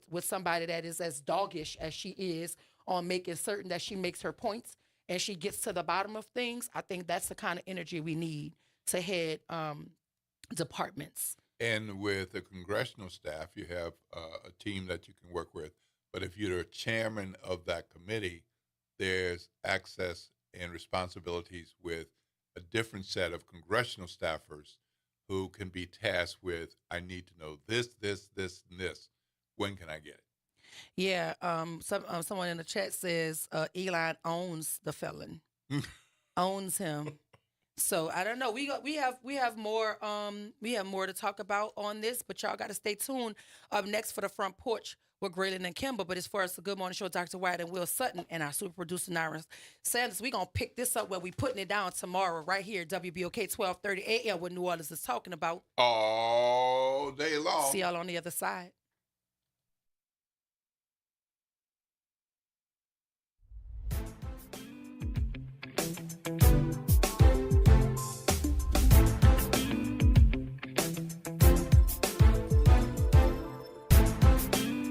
with somebody that is as doggish as she is on making certain that she makes her points and she gets to the bottom of things, I think that's the kind of energy we need to head departments. And with the congressional staff, you have a team that you can work with. But if you're the chairman of that committee, there's access and responsibilities with a different set of congressional staffers who can be tasked with, I need to know this, this, this, and this. When can I get it? Yeah. Someone in the chat says Elon owns the felon, owns him. So I don't know. We have more to talk about on this, but y'all got to stay tuned. Up next for the Front Porch with Graylin and Kimber. But as far as the Good Morning Show, Dr. White and Will Sutton and our super producer Nyra Sanders, we're gonna pick this up where we putting it down tomorrow right here, WBOK 1230 AM, what New Orleans is talking about all day long. See y'all on the other side.